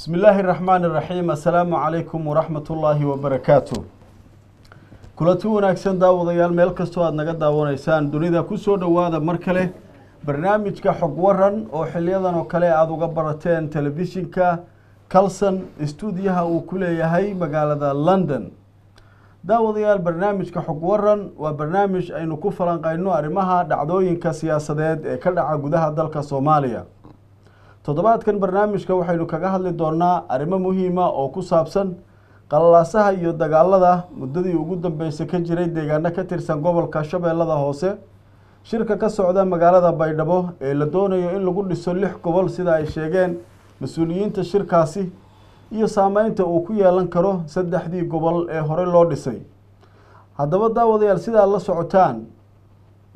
بسم الله الرحمن الرحيم السلام عليكم ورحمة الله وبركاته كلتي wanaagsan daawadayaal meel kastoo aad naga daawanaysaan dunida ku soo dhawaada mar kale barnaamijka xog waran oo xiliyadan oo kale aad uga barateen telefishinka Kalson stuudiyaha uu ku leeyahay magaalada London daawadayaal barnaamijka xog waran waa barnaamij aynu ku falanqeyno arrimaha dhacdooyinka siyaasadeed ee ka dhaca gudaha dalka Soomaaliya toddobaadkan barnaamijka waxaynu kaga hadli doonaa arrimo muhiim ah oo ku saabsan qalaasaha iyo dagaalada muddadii ugu dambeysay ka jiray deegaano ka tirsan gobolka Shabeellada Hoose shirka ka socda magaalada Baydhabo ee la doonayo in lagu dhiso 6 gobol sida ay sheegeen mas'uuliyiinta shirkaasi iyo saameynta uu ku yeelan karo saddexdii gobol ee hore loo dhisay haddaba daawadayaal sida la socotaan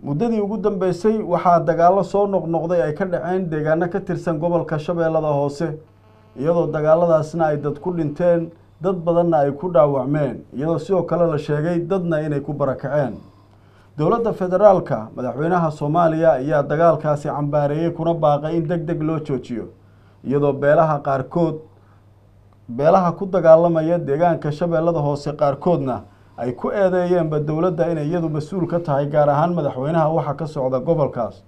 muddadii ugu dambeysay waxaa dagaalo soo noqnoqday ay ka dhaceen deegaano ka tirsan gobolka Shabeellada Hoose iyadoo dagaaladaasna ay dad ku dhinteen dad badanna ay ku dhaawacmeen iyadoo sidoo kale la sheegay dadna inay ku barakaceen dowladda federaalka madaxweynaha Soomaaliya ayaa dagaalkaasi cambaareeyay kuna baaqay in degdeg loo joojiyo iyadoo beelaha ku dagaalamaya deegaanka Shabeellada Hoose qaarkoodna ay ku eedeeyeen dowladda inay iyadu mas'uul ka tahay gaar ahaan madaxweynaha waxa ka socda gobolkaas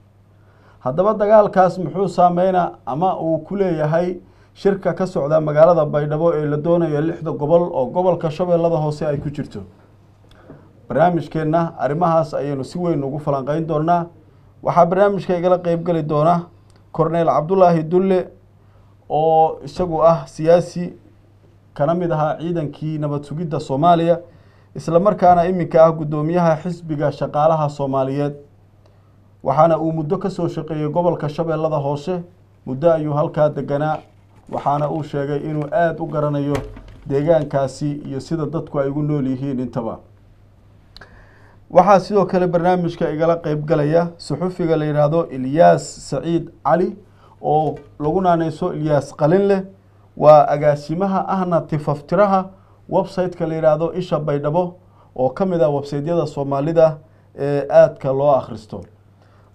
haddaba dagaalkaas muxuu saameynaa ama uu ku leeyahay shirka ka socda magaalada Baydhabo ee la doonayo 6 gobol oo gobolka Shabeellada Hoose ay ku jirto barnaamijkeena arrimahaas ayaynu si weyn ugu falanqeyn doonaa waxa barnaamijka igala qayb gali doona Cornel Cabdullaahi Dulle oo isagu ah siyaasi kana mid ah ciidankii nabad sugidda Soomaaliya isla markaana iminka ah gudoomiyaha xisbiga shaqaalaha Soomaaliyeed waxaana uu muddo ka soo shaqeeyay gobolka Shabeellada Hoose muddo ayuu halka deganaa waxaana uu sheegay inuu aad u garanayo deegaankaasi iyo sida dadku ay ugu nool yihiin intaba waxaa sidoo kale barnaamijka igala qayb galaya suxufiga la yiraahdo Ilyas Saciid Cali oo lagu naanayso Ilyas Qalinle waa agaasimaha ahna tifaftiraha website-ka la yiraahdo Isha Baydhabo oo kamid ah website-yada Soomaalida ee aadka loo akhristo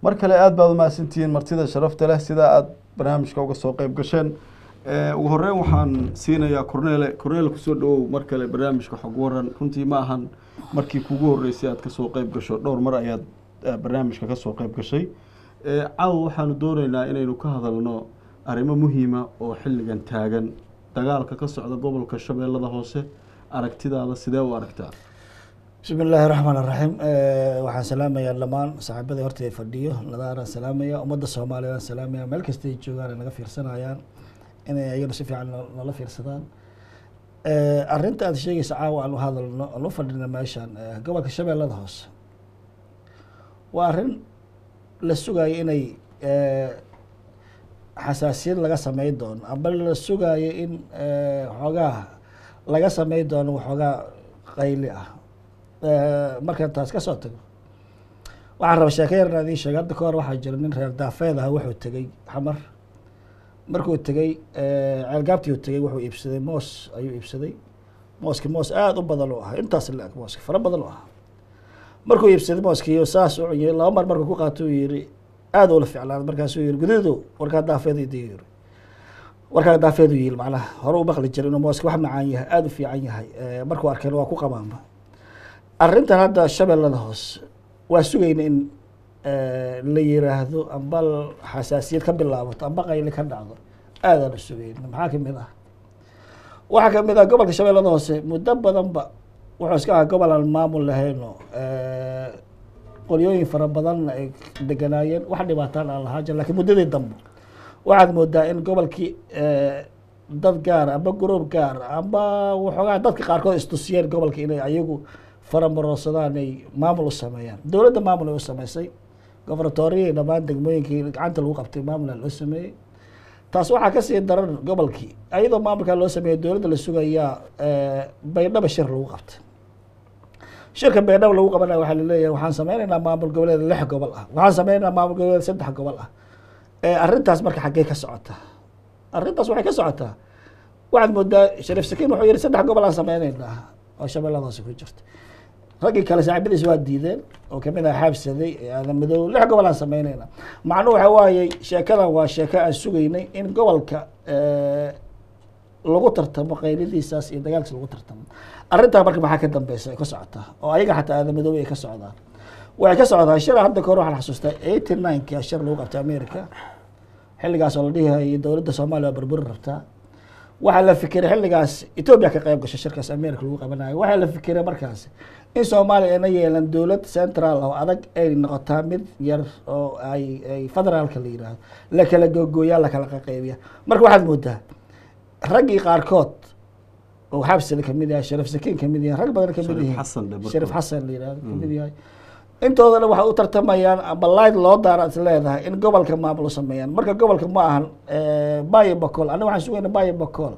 mar kale aad baad u mahadsantihiin martida sharafta leh sida aad barnaamijka uga soo qayb gasheen ugu horreyn waxaan siinayaa Cornel ku soo dhawow mar kale barnaamijka xog waran runtii ma ahan markii kugu horeysay aad ka soo qayb gasho dhowr mar ayaad barnaamijka ka soo qayb gashay caaw waxaanu doonaynaa inaynu ka hadalno arrimo muhiim ah oo xilligan taagan dagaalka ka socda gobolka Shabeellada Hoose aragtidaada sidee u aragtaa bismillaahi raxmaani raxiim waxaan salaamayaa lamaan saaxiibada horta fadhiyo nadaara salaamaya ummadda Soomaaliyeed salaamaya meel kasta ay joogaan naga fiirsanayaan inay ayaguna si fiican nala fiirsadaan arrinta aad sheegaysa caawa aan u hadalno aan u fadhino meeshan gobolka Shabeellada Hoose waa arrin la sugayo inay xasaasiyad laga sameyn doono ama la sugayo in xogaa laga sameyn doono xogaa qayli ah marka taas ka soo tago waxaan rabaa sheekayar inaan sheegay hadda ka hor waxaa jira nin reer daafeed ah wuxuu tagay xamar markuu tagay ceelgaabtii uu tagay wuxuu iibsaday moos ayuu iibsaday moos aad u badan oo ah intaas la eg moos fara badan oo ah markuu iibsaday mooskii saas u cunay laba mar markuu ku qaato yiri aad oo la ficlaan markaas uu yiri gudido warka daafeed idii warka daafeed uu yiri macnaha hore u baqli jiray inuu mooska wax macaan yahay aad u fiican yahay markuu arkeen waa ku qabaanba arrintan hadda Shabeellada Hoose waa sugayna in la yiraahdo ambal xasaasiyad ka bilaabato amba qayli ka dhacdo aad aan sugayna maxaa kamid ah waxa kamid ah gobolka Shabeellada Hoose muddo badanba wuxuu iska ahaa gobol aan maamul lahayn qoryooyin fara badan ay deganaayeen wax dhibaataan aan lahaa jir laakiin muddadii dambe waxaad moodaa in gobolkii dad gaar amba group gaar amba waxoogaa dadka qaarkood istusiyeen gobolka inay ayagu faramaroosadaan ay maamul u sameeyaan dowladda maamul ay u sameysay governatoriya dhammaan degmooyinkii gacanta lagu qabtay maamul loo sameeyey taas waxaa ka sii daran gobolkii ayadoo maamulka loo sameeyay dowladda la sugayaa Baydhabo shir lagu qabtay shirka Baydhabo lagu qabanayo waxa la leeyahay waxaan sameynaynaa maamul goboleed 6 gobol ah waxaan sameynaynaa maamul goboleed 3 gobol ah arrintaas marka xagee ka socota arrintaas waxay ka socotaa waxaad moodaa Shariif Sakiin wuxuu yiri 3 gobol aan sameynaynaa oo Shabeellada Hoose ku jirta ragii kale saaxiibadiis waa diideen oo kamid ah xabsaday aan madow 6 gobol aan sameynayna macnuhu waxa waaye sheekadan waa sheeko aan sugaynay in gobolka lagu tartamo qaylidiisaas iyo dagaalkiisa lagu tartamo arrintaa marka maxaa ka dambeysa ay ka socotaa oo ayaga xataa aadamadoobe ay ka socdaan waxay ka socdaan shir hadda kahor waxaan xasuustaa 89 shir lagu qabtay America xilligaas oo la dhihayay dowladda Soomaaliya waa burburi rabtaa waxaa la fikiray xilligaas Ethiopia ka qayb gashay shirkaas America lagu qabanayo waxaa la fikiray markaas in Soomaaliya ay yeelan dowlad central oo adag ay noqotaa mid yar oo ay federaalka la yiraahdo la kala googooyaa la kala qaybiya marka waxaad moodaa raggii qaarkood oo xabsi ka mid yahay Sharaf Sakiin ka mid yahay rag badan ka mid yahay Sharaf Xasan la yiraahdo ka mid yahay intoodana waxa u tartamayaan ama layd loo daara is leedahay in gobolka maamulo sameeyaan marka gobolka ma ahan Baye Bakool aniga waxaan sugaynaa Baye Bakool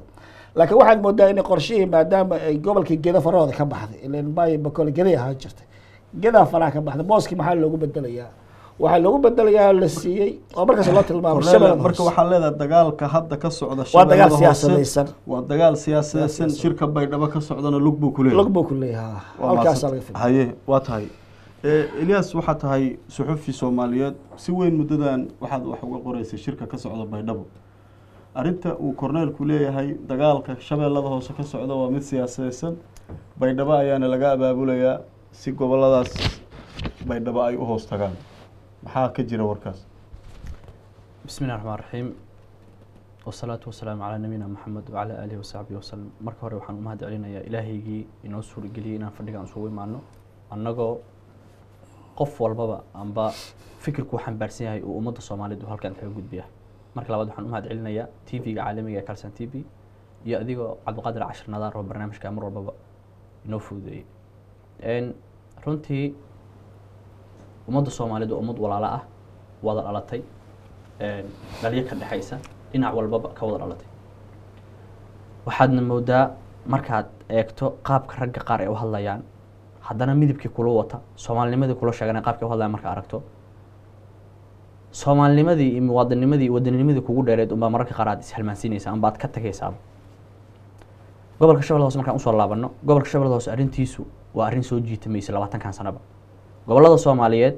laakiin waxaad moodaa in qorshihii maadaama ay gobolkii Gedo farooda ka baxday ileen Baye Bakool Gedo ahaa jirtay Gedo faraha ka baxday booski maxaa loogu bedelayaa waxaa loogu bedelayaa la siiyey oo markaas loo tilmaamo shabeelle marka waxaa leedahay dagaalka hadda ka socda waa dagaal siyaasadaysan waa dagaal siyaasadaysan shirka Baydhabo ka socdana lug buu ku leeyahay halkaas laga fikiray haye waa tahay Ilyas waxaa tahay suxufi Soomaaliyeed si weyn muddadan waxaad wax uga qoraysay shirka ka socda Baydhabo arinta uu korneelku leeyahay dagaalka shabeellada hoose ka socda waa mid siyaasadaysan Baydhabo ayaana laga abaabulayaa si goboladaas Baydhabo ay u hoos tagaan maxaa ka jira warkaas bismillahir rahmaanir rahiim wasalaatu wasalaamu ala nabiyina Muhammad wa ala alihi wa sahbihi wasallam marka hore waxaan u mahad celinayaa ilaahaygi inoo suurageliyay inaan fadhiga aan soo imaano annagoo qof walbaba amba fikirku waxaan baarsan yahay oo ummadda Soomaaliyeed halkan kaga gudbiya marka labaad waxaan u mahad celinayaa TV-ga caalamiga ee Kalsan TV iyo adigoo Cabdiqaadir Cashir Nadaar oo barnaamijka mar walbaba inoo fududeeyay runtii ummadda Soomaaliyeed oo ummad walaalo ah wada dhalatay dhaliyo ka dhaxaysa dhinac walbaba ka wada dhalatay waxaadna moodaa markaad eegto qaabka ragga qaar ee u hadlayaan haddana midibkii kula wata Soomaalinimadii kula sheeganay qaabkii u hadlayaan marka aragto Soomaalinimadii iyo wadanimadii kugu dheereed uma mararka qaar aad ishalmaansiinaysa amba aad ka tagaysaa gobolka Shabeellaha Hoose markaan u soo laabano gobolka Shabeellaha Hoose arrintiisu waa arrin soo jiitamaysa 20 sanaba gobolada Soomaaliyeed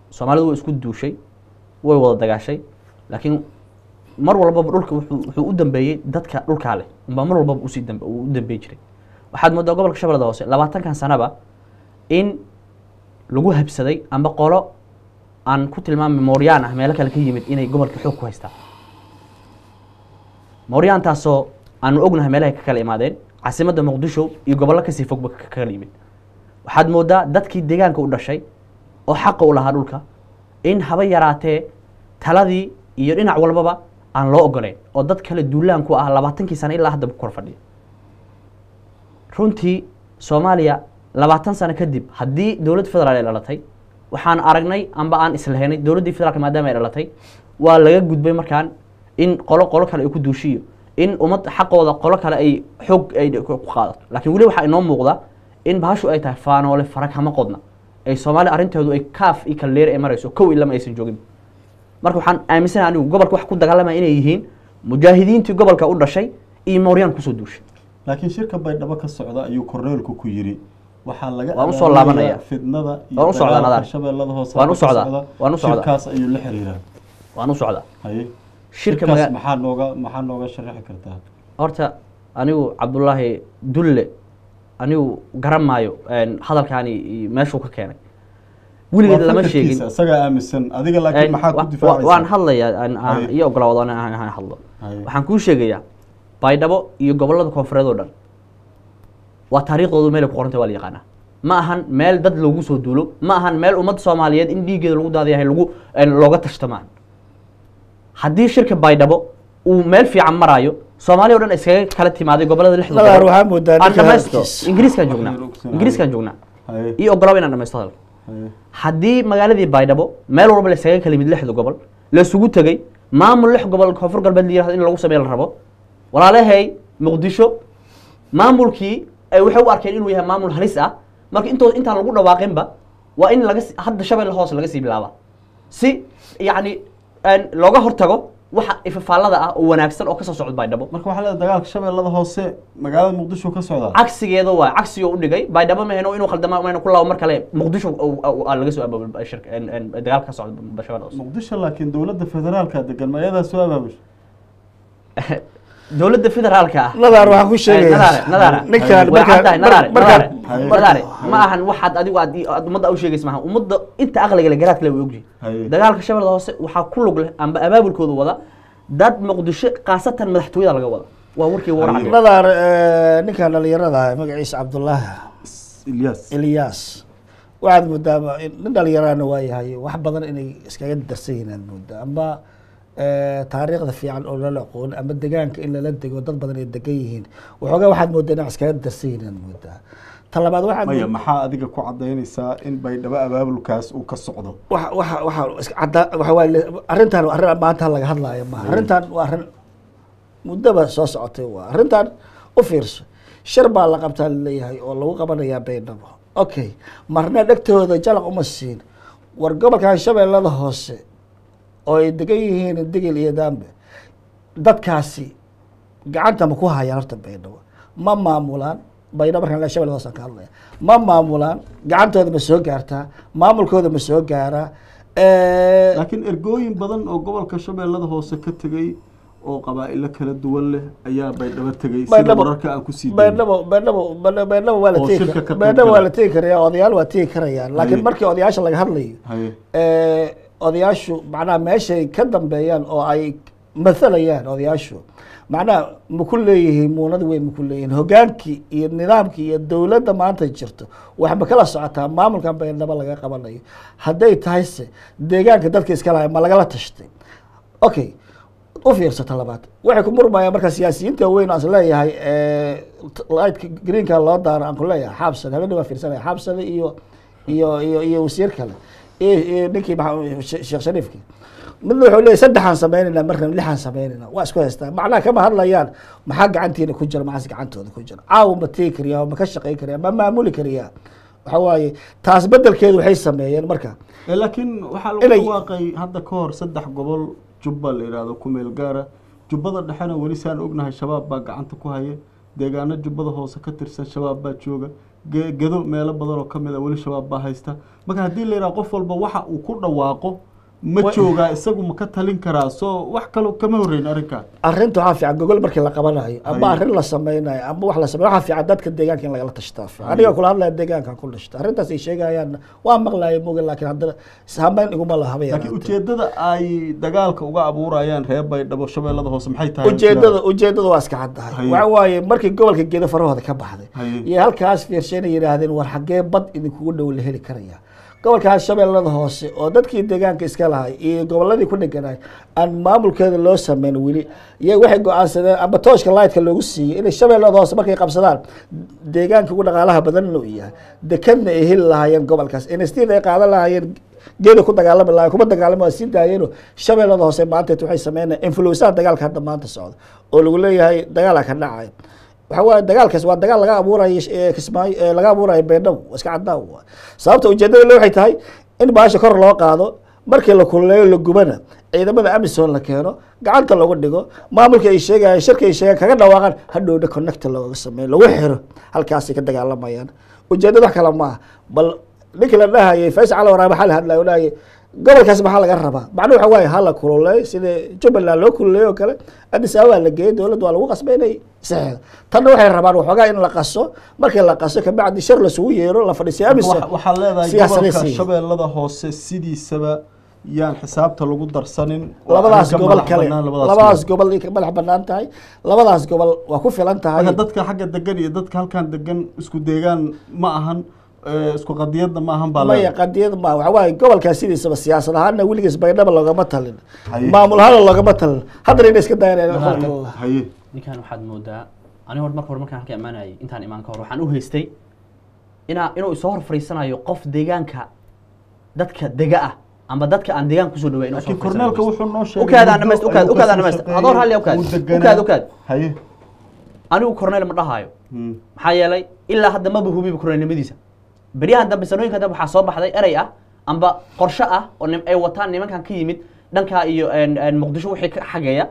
Soomaalidu way isku duushay way wada dagaashay laakiin mar walba dhulka wuxuu u dambeeyay dadka dhulka leh amba mar walba u dambeey jiray waxaad moodaa gobolka Shabeellaha Hoose 20 sanaba in lagu habsaday amba qolo aan ku tilmaamay Mooryaan ah meel kale ka yimid inay gobolka xoog ku haystaan Mooryaan taasoo aan ognahay meelaha ka kala imaadeen caasimadda Muqdisho iyo gobolka ka sii fog ka kala yimid waxaad moodaa dadkii deegaanka u dhashay oo xaq u lahaa dhulka in haba yaraatee taladii iyo dhinac walbaba aan loo ogoleen oo dad kale duulaan ku ah 20 sano ilaa hadda ku kor fadhiya runtii Soomaaliya 20 sano kadib haddii dawlad federaal ay dhalatay waxaan aragnay amba aan islahaynay dawladda federaalka maadaama ay dhalatay waa laga gudbay markaan in qolo kale ay ku duushiyo in ummad xaqooda qolo kale ay xog ay ku qaadato laakiin wali waxa inoo muuqda in bahashu ay tahay faanoole farag hama qodna ay Soomaali arrinteedu ay kaaf iyo kaleer ay marayso kow ilaa aysan joogin marka waxaan aaminsanahay anigu gobolka wax ku dagaalamay inay yihiin mujaahidiintii gobolka u dhashay iyo Mooryaan ku soo duushay laakiin shirka Baydhabo ka socda ayuu korneelku ku yiri waxaa laga waan u soo laabanaya fidnada iyo dagaalka Shabeellada Hoose waan u socdaa shirkaas ayuu la xiriiraa waan u socdaa haye shirka maxaa nooga sharaxi kartaa horta anigu Cabdullaahi Dulle anigu garamaayo hadalkaani meeshuu ka keenay weligeed lama sheegin asaga aaminsan adiga laakiin maxaa ku difaacaysaa waan hadlayaa iyo ogolaado aan hadlo waxaan ku sheegayaa Baydhabo iyo gobolada koonfureed oo dhan waa taariikhdoodu meel ku qorantay waa la yaqaanaa ma ahan meel dad lagu soo duulo ma ahan meel ummad Soomaaliyeed in dhiigeeda lagu daadiyahay looga tashtamo haddii shirka Baydhabo uu meel fiican marayo Soomaaliya oo dhan iskaga kala timaaday gobolada lixda waxaan moodaa Ingiriiskan joognaa iyo ogolaw inaan dhamaysto hadalka haddii magaaladii Baydhabo meel walba la iskaga kala yimid lixda gobol la isugu tagay maamul lix gobol koonfur galbeed la yiraahdo in lagu sameeyo la rabo walaalahay Muqdisho maamulkii ay waxay u arkeen inuu yahay maamul halis ah marka intaan lagu dhawaaqinba waa in laga hadda Shabeellaha Hoose laga sii bilaaba si yaani looga hortago waxa ifafaalada ah oo wanaagsan oo ka soo socda Baydhabo marka waxa la dagaalka Shabeellada Hoose magaalada Muqdisho ka socda cagsigeedu waa cagsiga u dhigay Baydhabo ma heeno inuu khaldama ma ku laaw mar kale Muqdisho laga soo abaabul shirka dagaalka ka socda Shabeellaha Hoose Muqdisho laakiin dawladda federaalka degan ma ayada soo abaabul dowladda federaalka ah nadaar waxaan ku sheegayaa nadaar ninkaan way caddahay nadaar Haye. ma ahan waxaad adigu aad ummadda u sheegaysa maaha ummadda inta aqliga le garaadka le way ogyihin Haye. dagaalka shabeellada hoose waxaa ku lug leh amba abaabulkooda wada dad muqdisho khaasatan madaxtooyada laga wada waa warkii war Haye. cadday nadaar ninkaan dhalinyarada ah magaciisa cabdullaahi Ilyas Ilyas waxaad moodaa nin dhalinyarana waa yahay wax badan inay iskaga darsan yihiin aad moodaa amba taariikhda fiican oo lala aqoon ama degaanka in lala dego dad badan ay degan yihiin waxoogaa waxaad moodaa inay iskaga darsan yihiin aad moodaa ta labaad waxaad maya maxaa adiga ku cadaynaysaa in baydhabo abaabulkaas uu ka socdo arrintan waa arrin maanta laga hadlaayo maaha arrintan waa arrin muddaba soo socotay waa arrintan u fiirso shir baa la qabtaa laleeyahay oo lagu qabanayaa baydhabo okay marna dhegtooda jalaq uma siin war gobolkan shabeellada hoose oo ay degan yihiin digil iyo daambe dadkaasi gacanta ma ku hayaan horta baydhabo ma maamulaan baydhabo markaan shabeellada hoose aan ka hadlaya ma maamulaan gacantooda ma soo gaartaa maamulkooda ma soo gaaraa laakiin ergooyin badan oo gobolka shabeellada hoose ka tegay oo qabaa'ilo kala duwan leh ayaa baydhabo tegay sida wararka aan ku sii baydhabo waa la oo tegi shirka ka baydhabo waa qaybgala. la tegi karaya odayaal waa tegi karayaan laakiin Haye. markii odayaasha laga hadlayo haye odayaashu macnaha meeshay ka dambeeyaan oo ay mathalayaan odayaashu macnaha maku leeyihiin muunad weyn maku leeyihiin hogaankii iyo nidaamkii iyo dowladda maanta jirto wax ma kala socotaa maamulkan baydhabo laga qabanayo hadday tahayse deegaanka dadka iska lahay ma lagala tashtay okay u fiirsata labaad waxay ku murmayaan marka siyaasiyiinta weyn aan is leeyahay lightka greenka loo daaro aan ku leeyahay xaabsade habeenii baa fiirsanaya xaabsade iyo wasiir kale iyo ninkii sheekh shariifkii midna wuxuu leeyahy saddexaan sameynayna marna lixaan sameynayna waa isku haystaa macnaha kama hadlayaan maxaa gacantiina ku jira maxaas gacantooda ku jira caawa ma tegi kariyaa ma ka shaqayn kariyaa ma maamuli kariyaa waxa waaye taas bedelkeedu waxay sameeyeen marka laakiin waxaa lagu Inay- dhawaaqay hadda ka hor 3 gobol jubba la yidhaahdo ku meel gaara jubbada dhexena weli saan ognahay shabaab baa gacanta ku haya deegaano jubbada hoose ka tirsan shabaab baa jooga gedo meelo badan oo kamid a weli shabaab baa haysta marka haddii la yidhaha qof walba waxa uu ku dhawaaqo ma joogaa isagu ma ka talin karaa soo wax kaloo kama horreyn arrinkaa arrinta waxaa fiican gogol markii la qabanayo ama Haye. arrin la sameynayo ama wax la sameyo waxaa fiican dadka deegaanka in lagala tashtaa fiican aniga kula hadlaya deegaankan ku dhashta arrintaas ay sheegayaan waa maqlaaya moge laakiin haddana saamayn iguma lahaba laakiin yaraatee. ujeedada ay dagaalka uga abuurayaan reer baydhabo shabeellada hoose maxay tahay ujeedada waa iska caddahay Haye. waxa waaye markii gobolka gedo farahooda ka baxday Haye. iyo halkaas fiirsheena yidhaahdeen war xaggee bad idinkugu dhow la heli karaya gobolkaas shabeellada hoose oo dadkii deegaanka iska lahay iyo goboladii ku dheganaay aan maamulkeeda loo sameyn weli iyaga waxay go-aansadeen amba tooshka lightka loogu siiyey inay shabeellada hoose markay qabsadaan deegaanka ugu dhaqaalaha badan inuu yahay dekadna ay heli lahaayeen gobolkaas instiid ay qaadan lahaayeen geeda ku dagaalami lahayen kuma dagaalami waa sii daayeeno shabeellada hoose maanteed waxay sameynayaan influensaha dagaalka hadda maanta socda oo lagu leeyahay dagaalaa ka dhacay waxa waaye dagaalkaas waa dagaal laga abuurayo kismaayo laga abuurayo baydhabo waa iska caddaan waa sababta ujeedada le waxay tahay in baasha kor loo qaado markii la kululeeyo la gubana ciidamada amisom la keeno gacanta lagu dhigo maamulka ay sheegayaan shirka ay sheegaan kaga dhawaaqaan hadhowna connect looga sameeyo lagu xiro halkaasay ka dagaalamayaan ujeedada wax kale maaha bal ninkii la dhahayay faysal cali waraab waxaa la hadlaya dhahayay gobolkaas maxaa laga rabaa macnuu waxa waaye hala kululeey sida jubbaland loo kululeeyo oo kale addis ababa la geeyey dowladda waa lagu qasbay inay saxeedo tanna waxay rabaan waxoogaa in la qaso markii la qaso kabacdi shir lasugu yeero la fadhiisiyo amisom waxaa leedahay siyaasadaysi. gobolka shabeellada hoose sidiisaba yaan xisaabta lagu darsanin oo labadaas arrinka gobol madax kale bannaan labadaas gobol ay ka madax banaan tahay labadaas gobol waa ku filan tahay marka dadka xagga degan iyo dadka halkan degan isku deegaan ma ahan isku qadiyadda ma ahan baa maya leedahay qadiyad ma waxa waaye gobolkaas sidiisaba siyaasad ahaanna weligiis baydhaba loogama talin Haye. maamul ahaanna loogama talin haddana inay iska dayanayaan Haye. qolka haye ninkan waxaad moodaa aniga marka hore markaan halka imaanayay intaan imaan ka hor waxaan u haystay inuu isoo hor fariisanayo qof deegaanka dadka dega ah amba dadka aan deegaanka kusoo dhaweyn laakiin korneelka wuxuu noo sheegay ukaad aan muddo dhamayst ayuu ukaad aan kasoo dhamayst shaqeeyey, adoor halya ukaad uu deganaa. ukaad haye anigu korneel ma dhahayo Hmm. maxaa yeelay ilaa hadda maba hubiba korneelnimadiisa beryahan dambe sanooyinka dambe waxaa soo baxday erey ah amba qorshe ah oo ay wataan nimankan ka yimid dhanka iyo muqdisho wixii ka xageeya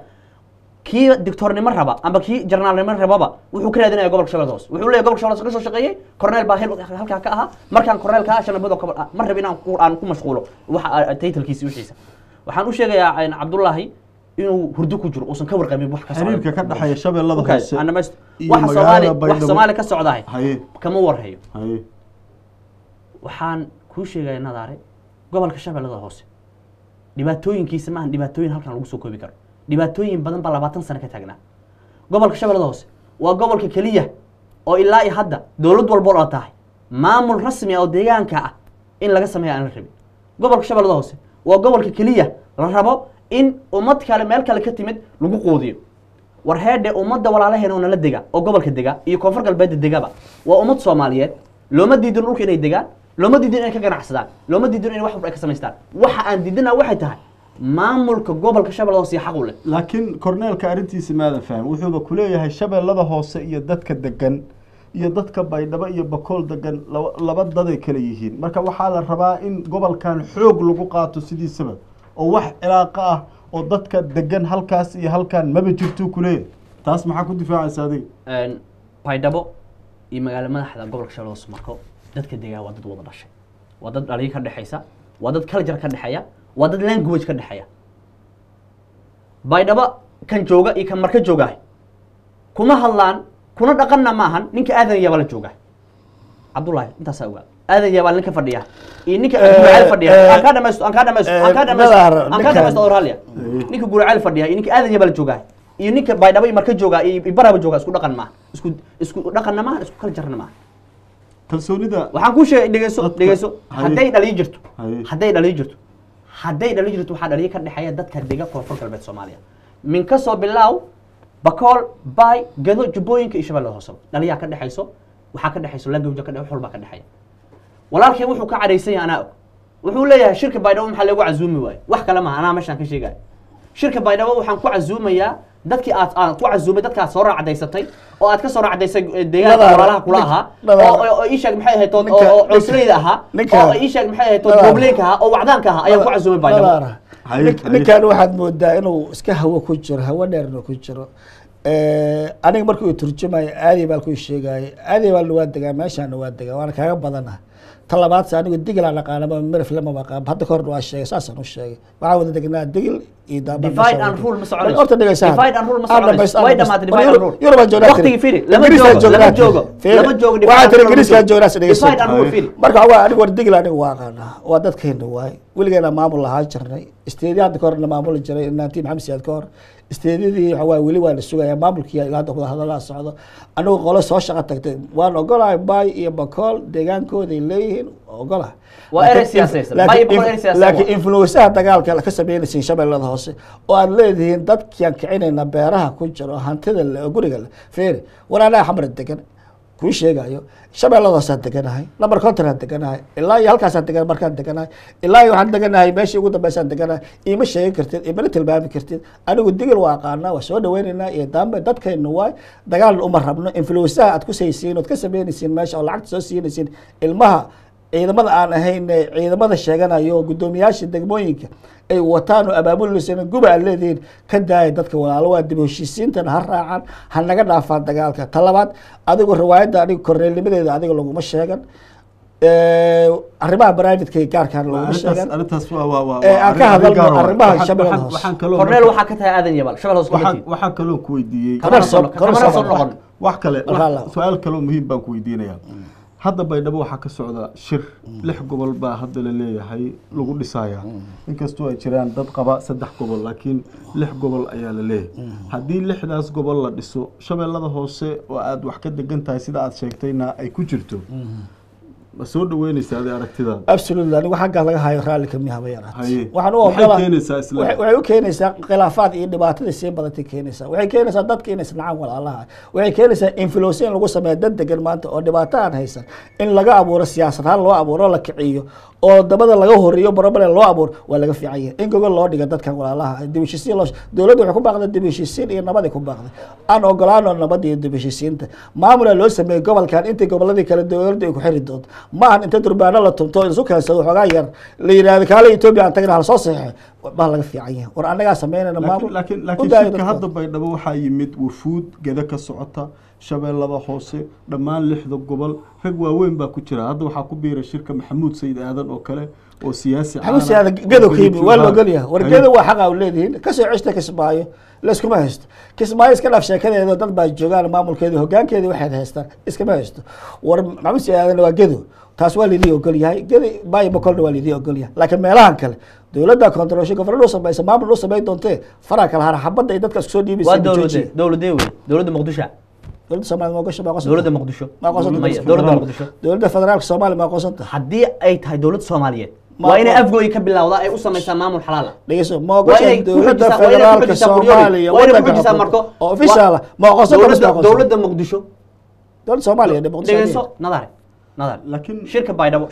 kii dictornimo raba amba kii jarnaalnimo rababa wuxuu ka raadinaya gobolka shabeellada hoose wuxuu leeyahay gobolka shabeellada hoose ka soo shaqeeyey korneel baa halkaa ka ahaa markaan korneel ka ashan nabadoo ka mar rabin aan ku mashquulo waxa taytalkiisi wixiisa waxaan u sheegayaa cabdullaahi inuu hurdo ku jiro uusan ka warqabin wax ka socda xiriirka ka dhaxeeya shabeellada hoose ana mas iyo waxa magaalada Soomaali wax Soomaali ka socdahay haye kama warhayo haye waxaan ku sheegay nadaare gobolka shabeellada hoose dhibaatooyinkiisa ma ahan dhibaatooyin halkan lagu soo koobi karo dhibaatooyin badan baa 20 sano ka taagnaa gobolka shabeellada hoose waa gobolka kaliya oo ilaa iyo hadda dawlad walba oo tahay maamul rasmi ah oo deegaanka ah in laga sameeyo aan la rabin gobolka shabeellada hoose waa gobolka kaliya la rabo in ummad kale meel kale ka timid lagu qoodiyo war heede ummadda walaalaheena oo nala dega oo gobolka dega iyo koonfur galbeed degaba waa ummad Soomaaliyeed looma diidin dhulka inay degaan looma diidin inay ka ganacsadaan looma diidin inay wax walba ka samaystaan waxa aan diidina waxay tahay maamulka gobolka shabeellada hoose xaq u leh laakiin korneelka arintiisa maadan fahmin wuxuuba ku leeyahay shabeellada hoose iyo dadka degan iyo dadka baydhabo iyo bakool degan laba daday kala yihiin marka waxaa la rabaa in gobolkan xoog lagu qaato sidiisaba oo wax cilaaqo ah oo dadka degan halkaas iyo halkan maba jirto ku leeyahay taas maxaa ku difaacaysa adiga baydhabo iyo magaalo madaxda gobolka shabeellada hoose marko dadka degaa waa dad wada dhashay waa dad dhaliin ka dhaxaysa waa dad culture ka dhaxaya waa dad language ka dhaxaya baydhabo kan jooga iyo kan marka jooga kuma hadlaan kuna dhaqanna maahan ninka aadan yaba la jooga Abdullahi intaas ogaa aadan yaba ninka fadhiya iyo ninka guraceel fadhiya aan ka dhamaysto oraliya ninka guraceel fadhiya iyo ninka aadan yaba la jooga iyo ninka baydhabo iyo marka jooga iyo baraba jooga isku dhaqan ma isku dhaqanna ma isku culture ma kalsoonida waxaan ku sheegay dhageyso haday dhaliin jirto waxaa dhaliye ka dhaxeeya dadka dega koonfur galbeed Soomaaliya min ka soo bilaaw bakool bay gado jubbooyinka iyo shabeellada hoose dhaliya ka dhaxayso waxaa ka dhaxayso language ka dhaxay xulba ka dhaxaya walaalkay wuxuu ka cadeysay anaa wuxuu leeyahay shirka baydhabo maxaa lagu casuumi waay wax kale ma anaa meeshan ka sheegay shirka baydhabo waxaan ku casuumayaa dadkii aad ku casuumay dadka soo raacdaysatay oo aad ka soo raacdaysay deegaanka walaalaha kula ahaa oo ii sheeg maxay ahayd oo cusleyda ahaa oo ii sheeg maxay ahayd gobleenka ahaa oo wacdaanka ahaa ayaa ku casuumay baydhabo ninkan waxaad moodaa inuu iska hawo ku jiro hawo dheerna ku jiro aniga markuu turjumayo aadi baa ku sheegay aadi baa waa degaa meeshaan waa degaa waana kaaga badana talabaad anigu digil aan aqaanaba mirif lama baqaan hadda ka hor waa sheegay saasaan u sheegay waxaa wada degnaa digil iyo daaba divide and rule ma soconayso horta dhageysaa divide and rule ma soconayso way dhamaatay divide and rule Yurub joogna waqtigi fiiri lama joogo waxa tiri ingiriiska joogna dhageysaa divide and rule fiiri marka waa anigu war digil anigu waa aqaana waa dadkeena waay wiligeena maamul lahaa jirnay isteediyada ka horna maamul jiray inantii maxamed siyaad ka hor isteediyadii waa wili waa la sugayaa maamulkii ilaa hadda wada hadalada socdo anigu qolo soo shaqo tagtay waan ogolahay bay iyo bakool deegaankooda ay leeyihiin ogolahay waa erey siyaasadeed bay bakool erey siyaasadeed laakiin influencer dagaalka la ka sameeyay shabeellada hoose oo aad leedihiin dadkii kicinayna beeraha ku jiro hantida guriga feeri walaalaha xamar degan ku sheegayo shabeellada hoose deganahay number contract deganahay ilaa iyo halkaas degan markaan deganahay ilaa iyo waxaan deganahay meeshii ugu dambeysaan deganahay ima sheegi kartid ima tilmaami kartid anigu digil waa aqaana waa soo dhaweynaynaa iyo dambe dadkeenu waay dagaal uma rabno influencer aad ku saysiin oo ka sameynaysiin meesha oo lacag soo siinaysiin ilmaha ciidamada aan ahayn ciidamada sheeganayo gudoomiyaasha degmooyinka ay wataan oo abaabulaysan guba leedeen ka daay dadka walaalo waa dib u heshiisiintan ha raacan ha naga dhaafaan dagaalka talabaad adigu riwaayada adigu korneelnimadeeda adiga laguma sheegan arrimaha private-ka gaarkaan laguma sheegan arintaas waa aan ka hadalno arrimaha shabeellada hoose korneel waxaa ka tahay aadan yabal shabeellada hoose waxaan kaloo ku weydiiyey wax kale su-aal kaloo muhiim baan ku weydiinayaa hadda baydhabo waxaa ka socda shir 6 gobol baa hadda la leeyahay lagu dhisayaa inkastoo ay jiraan dad qaba 3 gobol laakiin 6 gobol ayaa la leeyahay haddii 6daas gobol la dhiso shabeellada hoose oo aad wax ka degan tahay sida aad sheegtayna ay ku jirto ma soo dhaweynaysaa adii aragtidaada absolutely anigu xagga laga hayo raalli kama habayaan waxaan u ogolaa waxay u keenaysaa khilaafaad iyo dhibaatada sii badatay keenaysaa waxay keenaysaa dadka inay isnacaan walaalaha waxay keenaysaa influence in lagu sameeyo dad degan maanta oo dhibaato aan haysan in laga abuuro siyaasad ahaan loo abuuro la kiciyo oo dabada laga horiyo problem loo abuuro waa laga fiican yahay in gogol loo dhigo dadkan walaalaha dib u heshiisiin dowladda waxay ku baaqday dib u heshiisiin iyo nabad ku baaqday aan ogolaano nabad iyo dib u heshiisiinta maamulka loo sameeyo gobolkan inta goboladii kala dowladda ay ku xiri doonto ma ahan inta durbaano la tumto isu keensado waxoogaa yar la yidhaahdo kaale Ethiopia aan tagna hala soo saxiixo baa laga fiican yahay war annagaa sameynayna maamul laakiin shirka hadda Baydhabo waxaa yimid wufuud gada ka socota shabeellada hoose dhammaan 6 gobol rag waaweyn baa ku jira hadda waxaa ku biiray shirka Maxamuud Sayid Aadan oo kale oo siyaasi Maxamuud Sayid Aadan gado qiimi waa loo galyaa war gado waa xaq u leedihiin ka soo cishta Kismaayo la iskuma haysto Kismaayo iska dhaaf sheekadeeda dad baa joogaan maamulkeeda hoggaankeeda waxay haystaan iskama haysto war Maxamuud Sayid Aadan waa gado taas waa lidii ogol yahay gadi baay boqolna waa lidii ogol yahay laakiin meelahan kale dawladda controlsho gobolada samaysa maamul sameey doonte fara kala har xabada ay dadka isku soo dhiibisay dawladda Muqdisho dawladda Soomaaliya ma qorsho dawladda Muqdisho dawladda federaalka Soomaaliya ma qorsanta hadii ay tahay dawladda Soomaaliyeed waa inay afgooy ka bilowda ay u samaysaa maamul xalaal ah dhageyso ma qorsho dawladda federaalka Soomaaliya waddanka marko official ma qorsho dawladda Muqdisho dawladda Soomaaliya dhageyso nadar laakiin shirka Baydhabo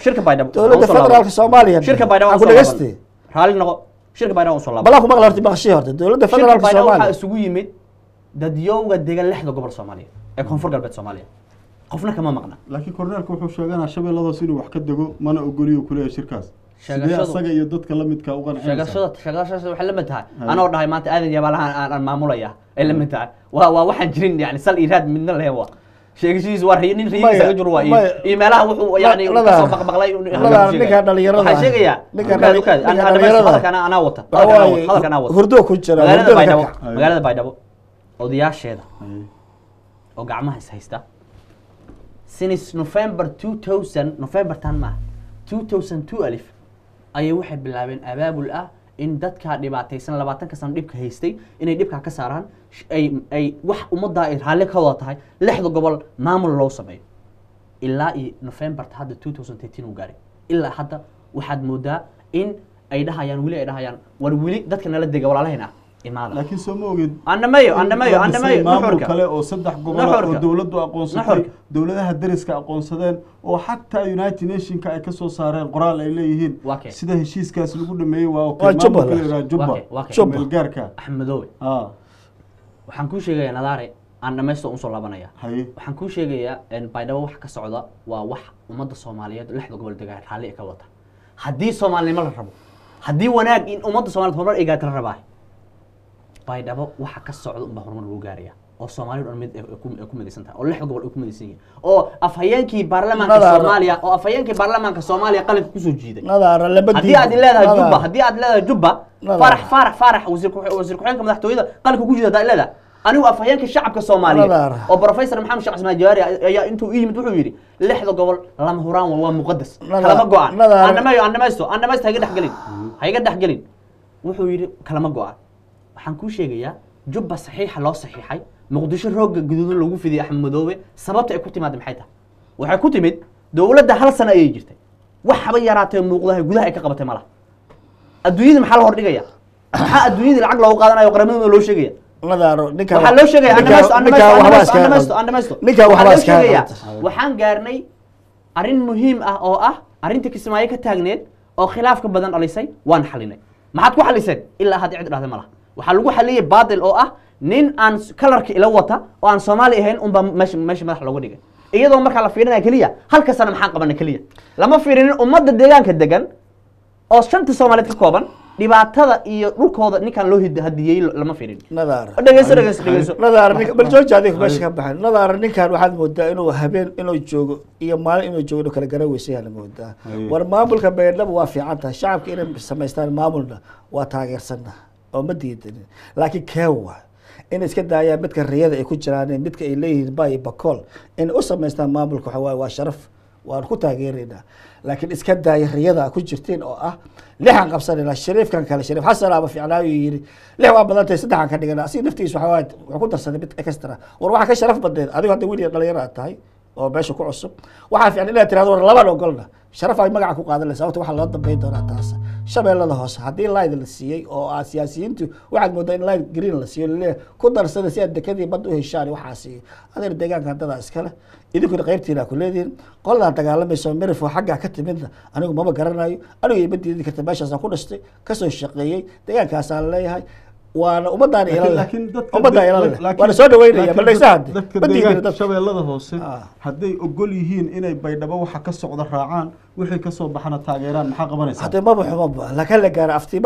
dawladda federaalka Soomaaliya shirka Baydhabo ku dhageystay raali noqo shirka Baydhabo soo laabay bala kuma qalarti baqshi horta dawladda federaalka Soomaaliya waxa isugu yimid dad yowga deegan 6 gobol Soomaaliya ee koonfur galbeed Soomaaliya qofna kama maqna laakiin korneelku wuxuu sheeganaa shabeelladaas inuu wax ka dago mana ogoliyo kuleeyahay shirkaas sheegashada iyo dadka la midka u qanacaysa sheegashada waxa la mid tahay anoo dhahay maanta aadan yaabalahan aan maamulaya ay la mid tahay waa waxaan jirin yani sal iraad midna leeyahay sheegashadiisu waa nin riiisa ka jiro waa iimaalaha wuxuu yani soo baqbaqlay ninka dhalinyarada waxa sheegaya ninka dhalinyarada ana wata hadalka ana wata hurdo ku jira magaalada Baydhabo odayaasheeda oo gacmaha is haysta since November 2002 alif ayay waxay bilaabeen abaabul ah in dadka dhibaataysan 20 ka sano dhibka haystay inay dhibka ka saaraan ay wax umada ay raali ka wada tahay 6 gobol maamul loo sameeyo ilaa November hadda 2013 uu gaaray ilaa hadda waxaad moodaa in ay dhahayaan war wili dadka nala dega walaalahayna imaada laakiin soo ma ogid annamayo maamul kale oo 3 gobol oo dawladdu aqoonsatay dawladaha dariska aqoonsadeen oo xataa United Nations ay ka soo saareen qoraal ay leeyihiin sida heshiiskaas lagu dhameeyay waa Jubba gaarka Axmedow waxaan ku sheegayaa nadaare aan dhamaysto soo laabanaya waxaan ku sheegayaa in Baydhabo wax ka socda waa wax umada Soomaaliyeed 6 gobol degaan xaalay ka wata hadii Soomaaliyeed la rabo hadii wanaag in umada Soomaaliyeed horumar ay gaarto rabaa Baydhabo waxa ka socdo in horumar lagu gaariyo oo Soomaaliyeed mid ku midaysan tahay oo 6 gobol ku midaysan yihiin oo afhayeenkii baarlamaanka Soomaaliya qalinka ku soo jiiday hadii aad leedahay Jubba farax wasiir ku-xigeenka madaxtooyada qalinka ku jiiday leedahay anigu afhayeenka shacabka Soomaaliyeed oo professor Maxamed Sheekh Ismaaciil Jawaari ayaa intuu yimid wuxuu yiri 6 gobol lama huraan waa muqaddas kalama go'an annamaysto hayga dhaxgelin wuxuu yiri kalama go'an waxaan ku sheegayaa Jubba saxiixa loo saxiixay Muqdisho rooga guduudan lagu fidiyay Axmedoobe sababta ay ku timaadeen maxay tahay waxay ku timid dawladda hal sano ay jirtay wax haba yaraatay muuqdahay gudaha ay ka qabatay malaha adduunyada maxaa la hor dhigaya maxaa adduunyada lacag loogu qaadanayo qaramada loo sheegaya nadaaro ninka waxa loo sheegay waxaan gaarnay arin muhiim ah oo ah arinta Kismaayo ka taagneed oo khilaafka badan dhalisay waan xalinay maxaad ku xaliseen ilaa had cid dhahday malaha waxa lagu xaliyay baadil oo ah nin aan kalarka ila wata oo aan Soomaali ahayn un ba meesha madax lagu dhigay iyadoo marka la fiirinayo kaliya halka sana maxaan qabanay kaliya lama fiirinin umada deegaanka degan oo 5 Soomaaliyeed ka kooban dhibaatada iyo dhulkooda ninkan loo hadiyay lama fiirin nadaar dhageyso nadaar ninka bal jooji adiga meesha ka baxay nadaar ninkan waxaad moodaa inuu habeen inuu joogo iyo maalin inuu joogo kala garaweysan yahay moodaa war maamulka Baydhabo waa fiican tahay shacabka inay sameystaan maamulna waa taageersanaa oo ma diidan laakiin keewa in iska daayaan midka riyada ay ku jiraan midka ay leeyihiin baay bakool in u sameystaan maamulka waa sharaf waan ku taageeraynaa laakiin iska daaya riyada ku jirteen oo ah lixan qabsanayna shariifkan kale shariif xasan aba fiicnaayo yiri lix waa badantay saddexan ka dhigana si naftiisa waxa ku darsaday mid extra war waxa ka sharaf badeed adigu hadda wili dhalinyaro tahay oo meesha ku cusub waxa fiican inaad tiraahdo war laba ogolna sharaf ay magaca ku qaadan sababta waxa loo dambeyn doonaa taas shabeellada hoose hadii line la siiyay oo siyaasiyiintu waxaad moodaa in line green la siiyo leeyahay ku darsada si aad dekadii bad u heshaan waxaasi adeer deegaanka hadda iskale idinku qaybtiina ku leediin qolada dagaalamayso mirif xagga ka timidna anigu ma garanayo anigu ay badiyay karta meeshaas aan ku dhastay ka soo shaqeeyay deegaankaas aan leeyahay waana ummadaan ilaalin laakiin dadka ummadaan ilaalin waana soo dhaweynaya ballaysaad dadka shabeellada hoose hadday ogol yihiin inay baydhabo waxa ka socda raacaan wixii ka soo baxana taageeraan maxaa qabanaysaa hadda ma baxo laakiin la gaar afti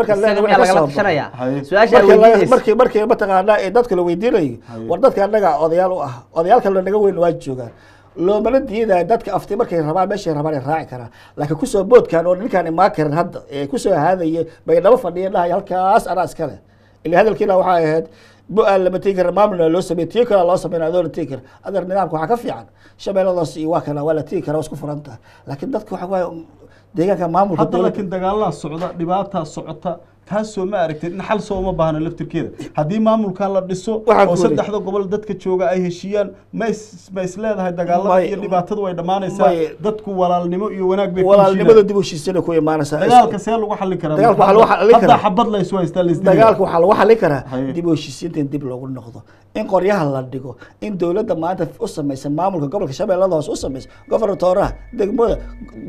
marka markii mataqaanaa ee dadka la weydiinayo war dadka annaga odayaal u ah odayaalka naga weyn waa joogaan loomana diidayo dadka afti markay rabaan meeshay rabaan ay raaci karaan laakiin kusoo boodkaan oo ninkaan imaan karin hadda ee kusoo haadaya baydhabo fadhiya dhahay halkaas anaa iskale اللي هذا الكلام واحد بقى لما تيجي مامنا لو سمي تيكر الله سمينا هذول تيكر هذا النظام كوحكفي عن شباب الله سي واكنا ولا تيكر واسكو فرنتا لكن دتك وحوا ديغا كان مامل حتى لكن دغالها سocda dhibaata socota taasoo ma aragtid in xal soo ma baahna laftirkeeda hadii maamulka la dhiso oo saddexda gobol dadka jooga ay heshiiyaan ma isleedahay dagaalada iyo dhibaatada way dhamaanaysaa dadku walaalnimo iyo wanaag bay walaalnimada dib u heshiisana ku imaanaysaa dagaalka see lagu xalin karaa dagaalka waxa lagu xalin karaa xabad la isoo haystaa dagaalka waxa lagu xalin karaa dib u heshiisinta dib loogu noqdo in qoryaha la dhigo in dawladda maanta u samaysan maamulka gobolka shabeellada hoose u samaysan gobernatooraha degmada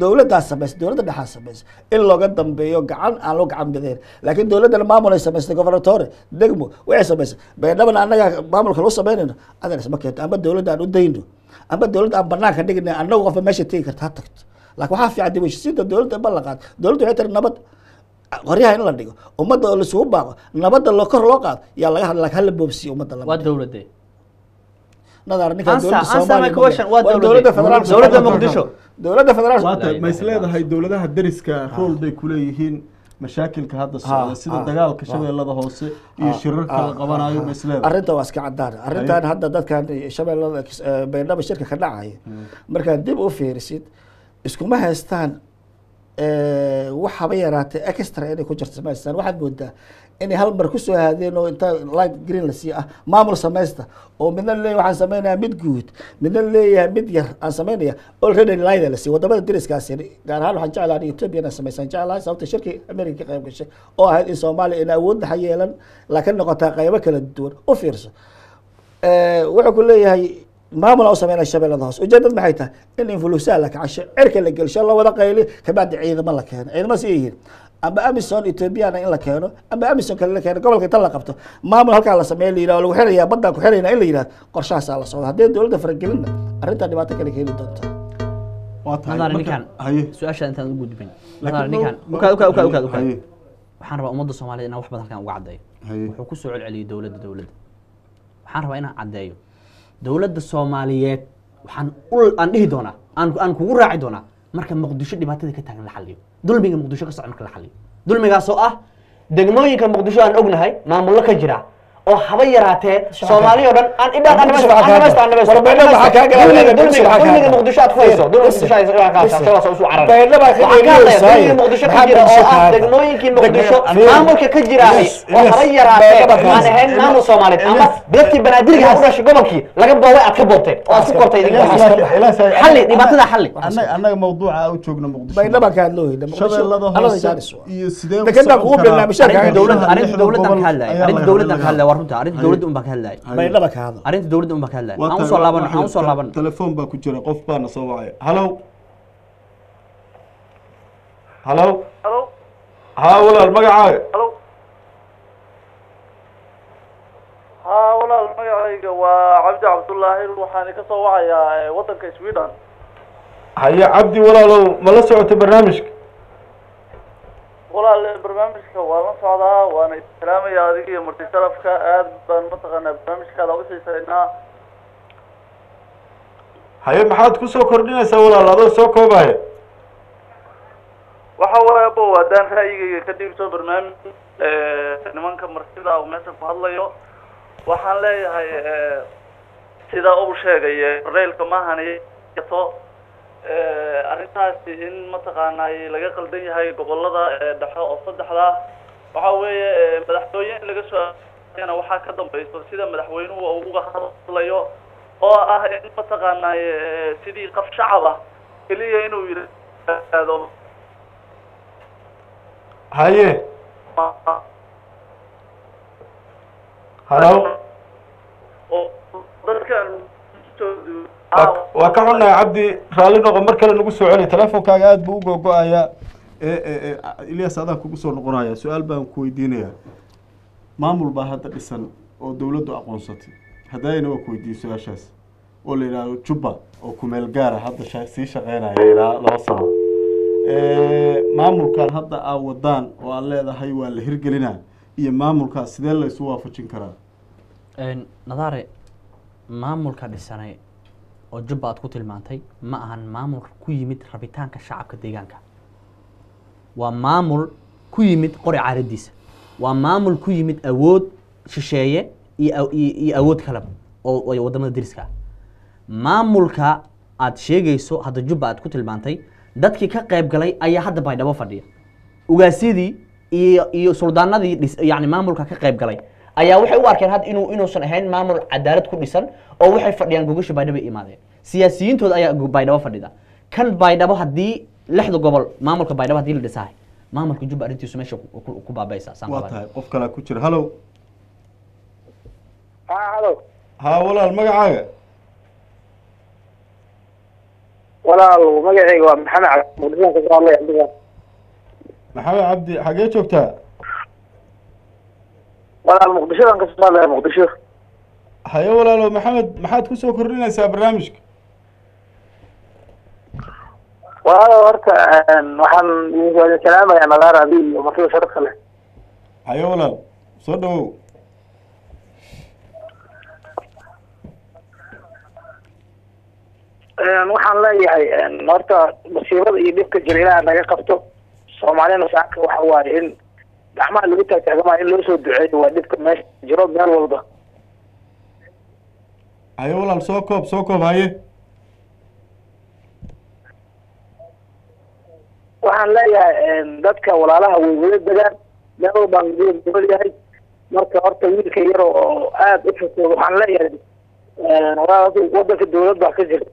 dawladdaas samaysan dawladda dhexe samaysan in looga dambeeyo gacan aan loo gacan bideen laakiin dawladda maamul ay samaysay gobernatoore degmo way samaysay baydhaba annaga maamulka loo sameynayna adan isma keento ama dawladda aan u dayno ama dawladda aan banaanka dhigna annagu qof meesha tagi karta tagto laakiin waxa fiican dib u heshiisinta dawladda balaqaad dawladdu waxay tir nabad qoryaha in la dhigo ummadda oo la isugu baaqo nabadda loo kor loo qaado yaa laga hadlaa hal boobsi ummadda la waa dawladda nadar ninka dawladda Soomaaliya waa dawladda federaalka dawladda Muqdisho dawladda federaalka ma isleedahay dawladaha dariska role bay ku leeyihiin mashaakilka hadda socda sida dagaalka shabeellada hoose iyo shirarka la qabanayo ma isleedahay arrinta waa iska cadaan arrintan hadda dadkan shabeellada baydhabo shirka ka dhacay marka dib u fiirisid iskuma haystaan waxaba yaraatay extra inay ku jirto samaystaan waxaad moodaa inay hal mar kusoo haadeen oo inta light green la sii ah maamul samaysta oo midna leeyahay waxaan samaynayaa mid guud midna leeyahay mid yar aan samaynaya already light la sii wadamada dariskaasi gaar ahaan waxaan jeclahay Ethiopia inay samaysan jeclahay sababta shirkii America qayb gashay oo ahayd in Soomaaliya in awood yeelan laakiin noqota qaybo kala duwan u fiirso wuxuu ku leeyahay maamul oo sameeyay shabeellada hoose ujeedad maxay tahay in influencer la kacasho cirka la gelsho la wada qayli ka baad ciidamo la keeno ciidamo si yihiin amba Amazon Ethiopia in la keeno amba Amazon kale la keeno gobolka inta la qabto maamul halka la sameeyay liira lagu xirayaa badda ku xirayna in la yiraahdo qorshahaas la socdo hadii dawladda faragelinna arrinta dhibaato kale keeni doonto waa tahay ninkan su'aasha intaan u gudbin nadar ninkan waxaan rabaa ummadda Soomaaliyeed in wax badan kan uga cadeeyo wuxuu ku soo celceliyay dawladda waxaan rabaa inaan cadeeyo dawladda Soomaaliyeed waxaan aan dhihi doonaa aan kugu raaci doonaa marka Muqdisho dhibaatada ka taagan la xalliyo dulmiga Muqdisho ka socda marka la xalliyo dulmigaas oo ah degmooyinka Muqdisho aan ognahay maamullo ka jira oo haba yaraatee Soomaaliya oo dhan aan ibaan aan dulmiga Muqdisho aad ku hayso dulmiga Muqdisho ay soo carareen baydhaba Muqdisho ka jira oo ah degmooyinkii Muqdisho maamulka ka jira oo haba yaraatee aan ahayn maamul Soomaaliyeed ama dadkii banaadirka u dhashay gobolkii laga boobay aad ka boobtay oo aad ku kortay xalli dhibaatada xalli annaga mawduuca u joogna Muqdisho baydhaba ka hadlooyay shabeellada hoose iyo sidee dadka ugu barnaamijyada dawladda ka hadlay arrinta dawladda ka hadlay warunta arrinta dawladda baa ka hadlay baydhaba ka hadlay arrinta dawladda baa ka hadlay aan soo laaban telefoon baa ku jira qof baa na soo wacay hello ha walaal magacaaga walaal magacayga waa Cabdi Cabdullaahi waxaan ka soo wacayaa wadanka Sweden haya Cabdi walaalow ma la socotay barnaamijka walaal barnaamijka waa la socdaa waana islaamaya adiga iyo marti sharafka aad baan mataqaanaa barnaamijkaada u xiisaynaa haye maxaad ku soo kordhinaysaa walaal adoo soo koobaya waxa waaye bo wadaan ra'yigayga ka dhiibto barnaamij nimanka martida oo meesha ku hadlayo waxaan leeyahay sida uu sheegay reelka maahanayato arrintaasi in mataqaanaa laga qaldan yahay gobolada dhexe oo saddexda waxa weeye madaxtooye laga soo waxa ka dambayso sida madaxweynuhu uu uga hadlayo oo ah in mataqaanaa sidii qof shacab ah kaliya inuu yiraahdo haye hello dadkan waa ka xunnahay Cabdi raali noqo mar kale nagu soo celi telefoonkaaga aad buu u go'ayaa Ilyas adaan kugu soo noqonaya su'aal baan ku weydiinayaa maamul baa hadda dhisan oo dowladdu aqoonsatay haddayna waa ku weydiiyey su-aashaas oo la yidhaahdo jubba oo kumeel gaara hadda sii shaqeynaya ilaa 2 sano maamulkan hadda aa wadaan oo aad leedahay waa la hirgelinaa iyo maamulkaas sidee la isu waafajin karaa nadaare maamulka dhisanay oo jubba aad ku tilmaantay ma ahan maamul ku yimid rabitaanka shacabka deegaanka waa maamul ku yimid qori caaradiisa waa maamul ku yimid awood shisheeye iyo awood kale oo wadamada deriska maamulka aad sheegayso hadda jubba aad ku tilmaantay dadkii ka qayb galay ayaa hadda baydhabo fadhiya ugaasidii iyo suldaanadii yani maamulka ka qayb galay ayaa waxay u arkeen had inuusan ahayn maamul cadaalad ku dhisan oo waxay fadhiyaan gogasha baydhabo imaadeen siyaasiyiintooda ayaa baydhabo fadhida kan baydhabo haddii 6 gobol maamulka baydhabo haddii la dhisahay maamulka jubba arrintiisu meesha ku baabaysa waa tahay qof kale ku jira halow halo haa walaal magacaaga walaal magacayga waa maxamed cabdi muqdisho ka soo hadlay cabdiga maxamed cabdi xagee joogtaa walaal muqdishodan ka soo hadlay muqdisho haye walaalo maxamed maxaad ku soo kordhinaysaa barnaamijka walaal horta waxaan idin salaamayaa nadaar abi iyo martida sharafta leh haye walaal soo dhawow waxaan leeyahay horta masiibada iyo dhibka jira ilaaha naga qabto soomaalina saaka waxa waaye in gacmaha lagu taagtaagamayo in loo soo duceeyo waa dhibka meesha jiro meel walba haye walaal soo koob haye waxaan leeyahay dadka walaalaha way wada degaan meel walbaan gobol yahay marka horta wiilka yar oo aada u xusooda waxaan leeyahay wadanka dawlad baa ka jirta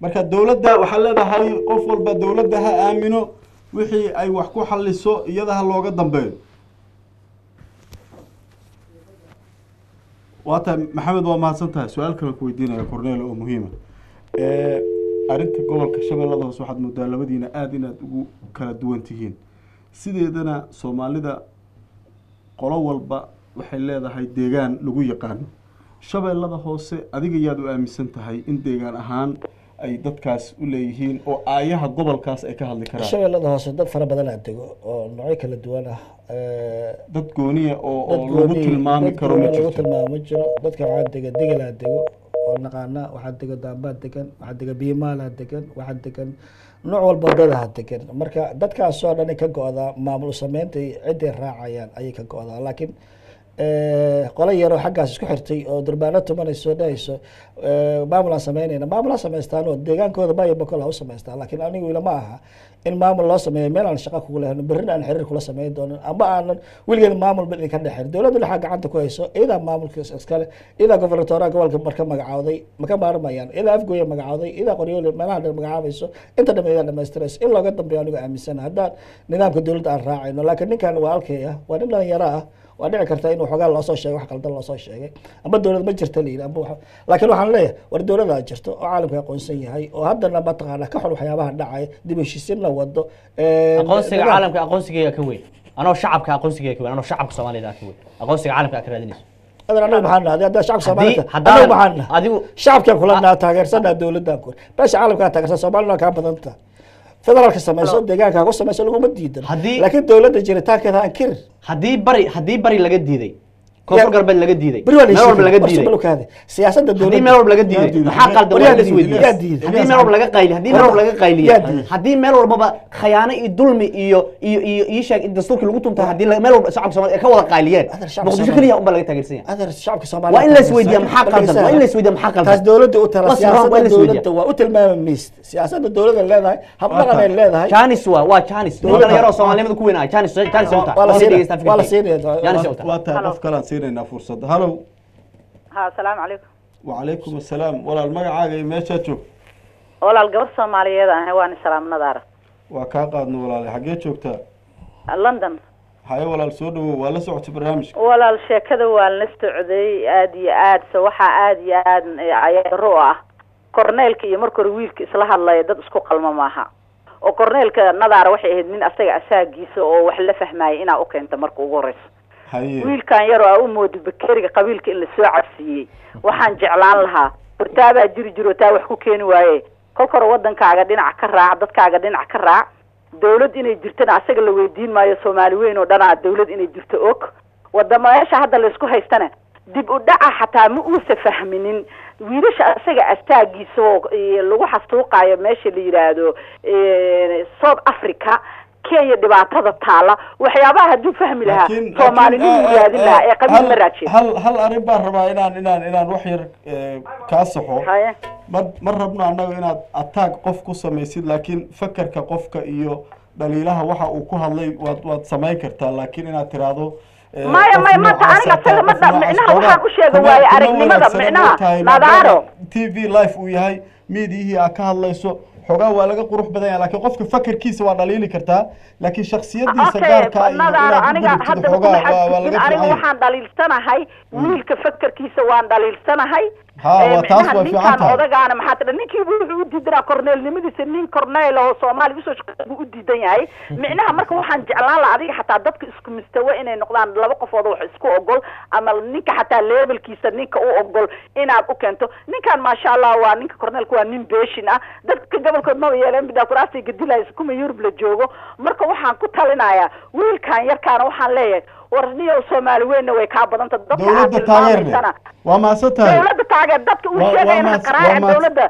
marka dawladda waxaa leedahay qof walba dawladda ha aamino wixii ay wax ku xaliso iyada ha looga dambeeyo waata maxamed waa mahadsan tahay su-aal kale ku weydiinaya cornel oo muhiima arrinta gobolka shabeellada hoose waxaad moodaa labadiina aada inaad ugu kala duwan tihiin sideedana soomaalida qolo walba waxay leedahay deegaan lagu yaqaano shabeellada hoose adiga yaad u aaminsan tahay in deegaan ahaan ay dadkaas u leeyihiin oo aayaha gobolkaas ay ka hadli karaan shabeellada hoose dad fara badan aa dego oo noocyo kala duwan ah dad gooniya oo lagu tilmaami karo ma lagu jirto tilmaamo ma jiro dadka waxaa dega degelaa dego oo naqaana waxaa dega daambaa degan waxaa dega biimaalaa degan waxaa degan nooc walba dadaha degan marka dadkaasoo dhan ka go-daa maamul sameynta ciday raacayaan ayay ka go-daa laakiin qola yaroo xaggaas isku xirtay oo durbaano tumanayso dhahayso maamulaan sameynayna maamulaan samaystaan oo deegaankooda bayo bokol ha u samaystaan laakiin anigu ilama aha in maamul loo sameeyo meel aan shaqo kugu lehno berrina aan xiriir kula sameyn doonin ama aanan weligeed maamulba idinka dhexin dowladda dhexaa gacanta ku hayso iyadaa maamulka iskale iyadaa gobernatoraha gobolka marka magacawday maka maarmayaan iyadaa afgooya magacawday iyadaa qoryoole meelaha dhan magacaabayso inta dham iyadaa dhamaystirayso in looga dambeeyo anigu aaminsana haddaan nidaamka dowladda aan raacayno laakiin ninkan waa alkay ah waa nin dhalinyaro ah waa dhici karta in waxoogaa loosoo sheegay wax qaldan loosoo sheegay amba dowlad ma jirta la yidhi amba laakiin waxaan leeyahay war dowladaa jirto oo caalamka aqoonsan yahay oo haddana mataqaana ka xun waxyaabaha dhacaya dib u heshiisiin la wado aqoonsiga caalamka aqoonsigeega ka weyn anoo shacabka aqoonsigeega ka weyn anoo shacabka Soomaaliyeed ka weyn aqoonsiga caalamka ka raadinayso adan anagu maxaan nahay hadda shacabka Soomaaliyeed haddaan- anagu maxaan nahay adigu shacabka kula taageersanaa dowladda ku beesha caalamka taageersan Soomaaliya ka badanta federaalka samayso deegaanka ku samayso laguma diidan Haddii- laakiin dowladda jiritaankeeda aan kirin haddii bari laga diiday koonfur galbeed laga diiday beri waa meel walba laga diiday diiday siyaasadda haddii meel dowladda walba laga diiday diiday. maxaa qaldan waa la isweydiiyey yaa diiday. haddii meel walba laga qayli haddii meel walba laga qayliya yaa diiday. haddii meel walbaba khayaano iyo dulmi iyo ii sheeg in dastuurkii lagu tuntay haddii meel walba shacabka Soomaaliya ay ka wada qayliyeen Adar shacabka muqdisho Soomaaliya. kaliya unba laga taageersan yahay adar shacabka Soomaaliya waa in la isweydiiyaa maxaa qaldan waa in la isweydiiyaa maxaa qaldan taas dowladda u tala What's wrong? Waa in siyaasadda la isweydiiyaa. dowladda waa u tilmaamamaysa siyaasadda dowladda leedahay hab dhaqan ay leedahay janis waa janis Dowladda- dowladda yaroo Soomaaliyada ku weynaa janis waa la siinaya waa la siinaya janis waa tahay qof kale aan siinaynaa fursad halow ها السلام عليكم وعليكم السلام walaal magacaaga iyo meeshaad joogto walaal gabar Soomaaliyeed ah waan salaam nadaara waa kaa qaadno walaale xaggee joogtaa London haye walaal soo dhawow waa la socotay barnaamijka walaal sheekada waa la socday aad iyo aad waxa aad iyo aad ayaro ah korneelka iyo markii hore wiilka isla hadlay dad isku qalma maaha oo korneelka nadaara waxay ahayd nin asaga asaagiisa oo wax la fahmay inaa u keento markii ugu horeyso wiilkan yar oo u moodo bakeriga qabiilka in la soo cabsiiyey waxaan jeclaan lahaa hortaabaa jiri jiro taa wax ku keeni waaye kolka hore wadankaaga dhinac ka raac dadkaaga dhinac ka raac dawlad inay jirtana asaga la weydiin maayo Soomaali weyn oo dhanaa dawlad inay jirto og wadamayaasha hadda la isku haystana dib u dhaca xataa ma uu fahminin wiilasha asaga astaagiisa lagu xasuuqayo meesha la yiraahdo South Africa Kenya dhibaatada taala waxyaabaha haduu fahmi lahaa Soomaalidu raadin lahaa ee qabiil ma raajin hal arrin baan rabaa inaan wax yar ka saxo ma rabno annaga inaad attack qof ku samaysid laakiin fakarka qofka iyo dhaliilaha waxa uu ku hadlay waad samayn kartaa laakiin inaad tiraahdo maya aniga asaga ma micnaha waxaan u sheegay waaye aragnimada micnaha nadaaro TV live uu yahay meediyihii aad ka hadlayso xogaa waa laga qurux badan yahay laakiin qofka fakarkiisa waa dhaliili kartaa laakiin shakhsiyadiisa gaarka ah aniga hadda aniga waxaan dhaliilsanahay wiilka fakarkiisa waan dhaliilsanahay taas waa fiican tahay odagaana maxaa tada ninkii wuxuu u diidanaa korneelnimadiisa nin korneel oo Soomaali usoo shaqo u diidan yahay micnaha marka waxaan jeclaan lahaa adiga xataa dadka isku mistawa inay noqdaan laba qofood wax isku ogol ama ninka xataa levelkiisa ninka u ogol inaad u keento ninkan ma sha Allah waa ninka korneelku waa nin beeshin ah dadka gobolkood ma yeeleen bida kuraasi gadilaysa kuma Yurub la joogo marka waxaan ku talinayaa wiilkan yarkaan waxaan leeyahay warniyo Soomaali weyn way ka badanta dadka taageerna waa ma santahay dawladda taageer dadka uu sheegayna qaraar dawladda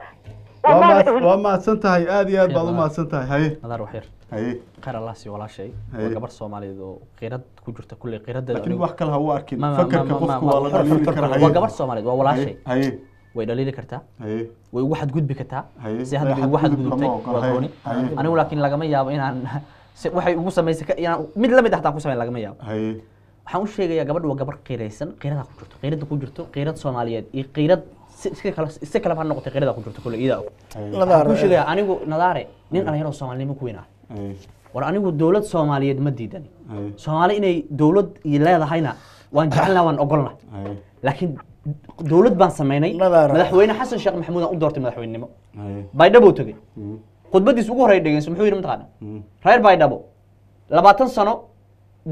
waa ma santahay aad iyo aad baad u ma santahay haye nadar waxyar haye qara Allah si wala shay gabar Soomaaliyeed oo qirad ku jirta kulli qirada laakiin wax kale ha u arkin fakarka qofku waa la dhaliili karaa waa gabar Soomaaliyeed waa wala shay haye way dhaliili kartaa haye way ugu xad gudbi kartaa si hadda ugu xad gudubtay waa gooni anigu laakiin lagama yaabo inaan waxay ugu sameysay mid la mid ah taa ku sameyn lagama yaabo haye waxaan u sheegayaa gabadhu waa gabar qiraysan qirada ku jirto qirad Soomaaliyeed iyo qirad si kala noqotay qirada ku jirto kulli ida ku sheegaya anigu nadaare nin dhalinyaro Soomaalnimo ku weynaa war anigu dawlad Soomaaliyeed ma diidan Soomaali inay dawlad leedahayna waan jecelnaa waan ogolnaa laakiin dawlad baan sameynay madaxweyne Xasan Sheekh Maxamuud aan u doortay madaxweynenimo baydhabo tagay khudbadiis ugu horeeyay dhageysan muxuu yiri mataqaana reer baydhabo 20 sano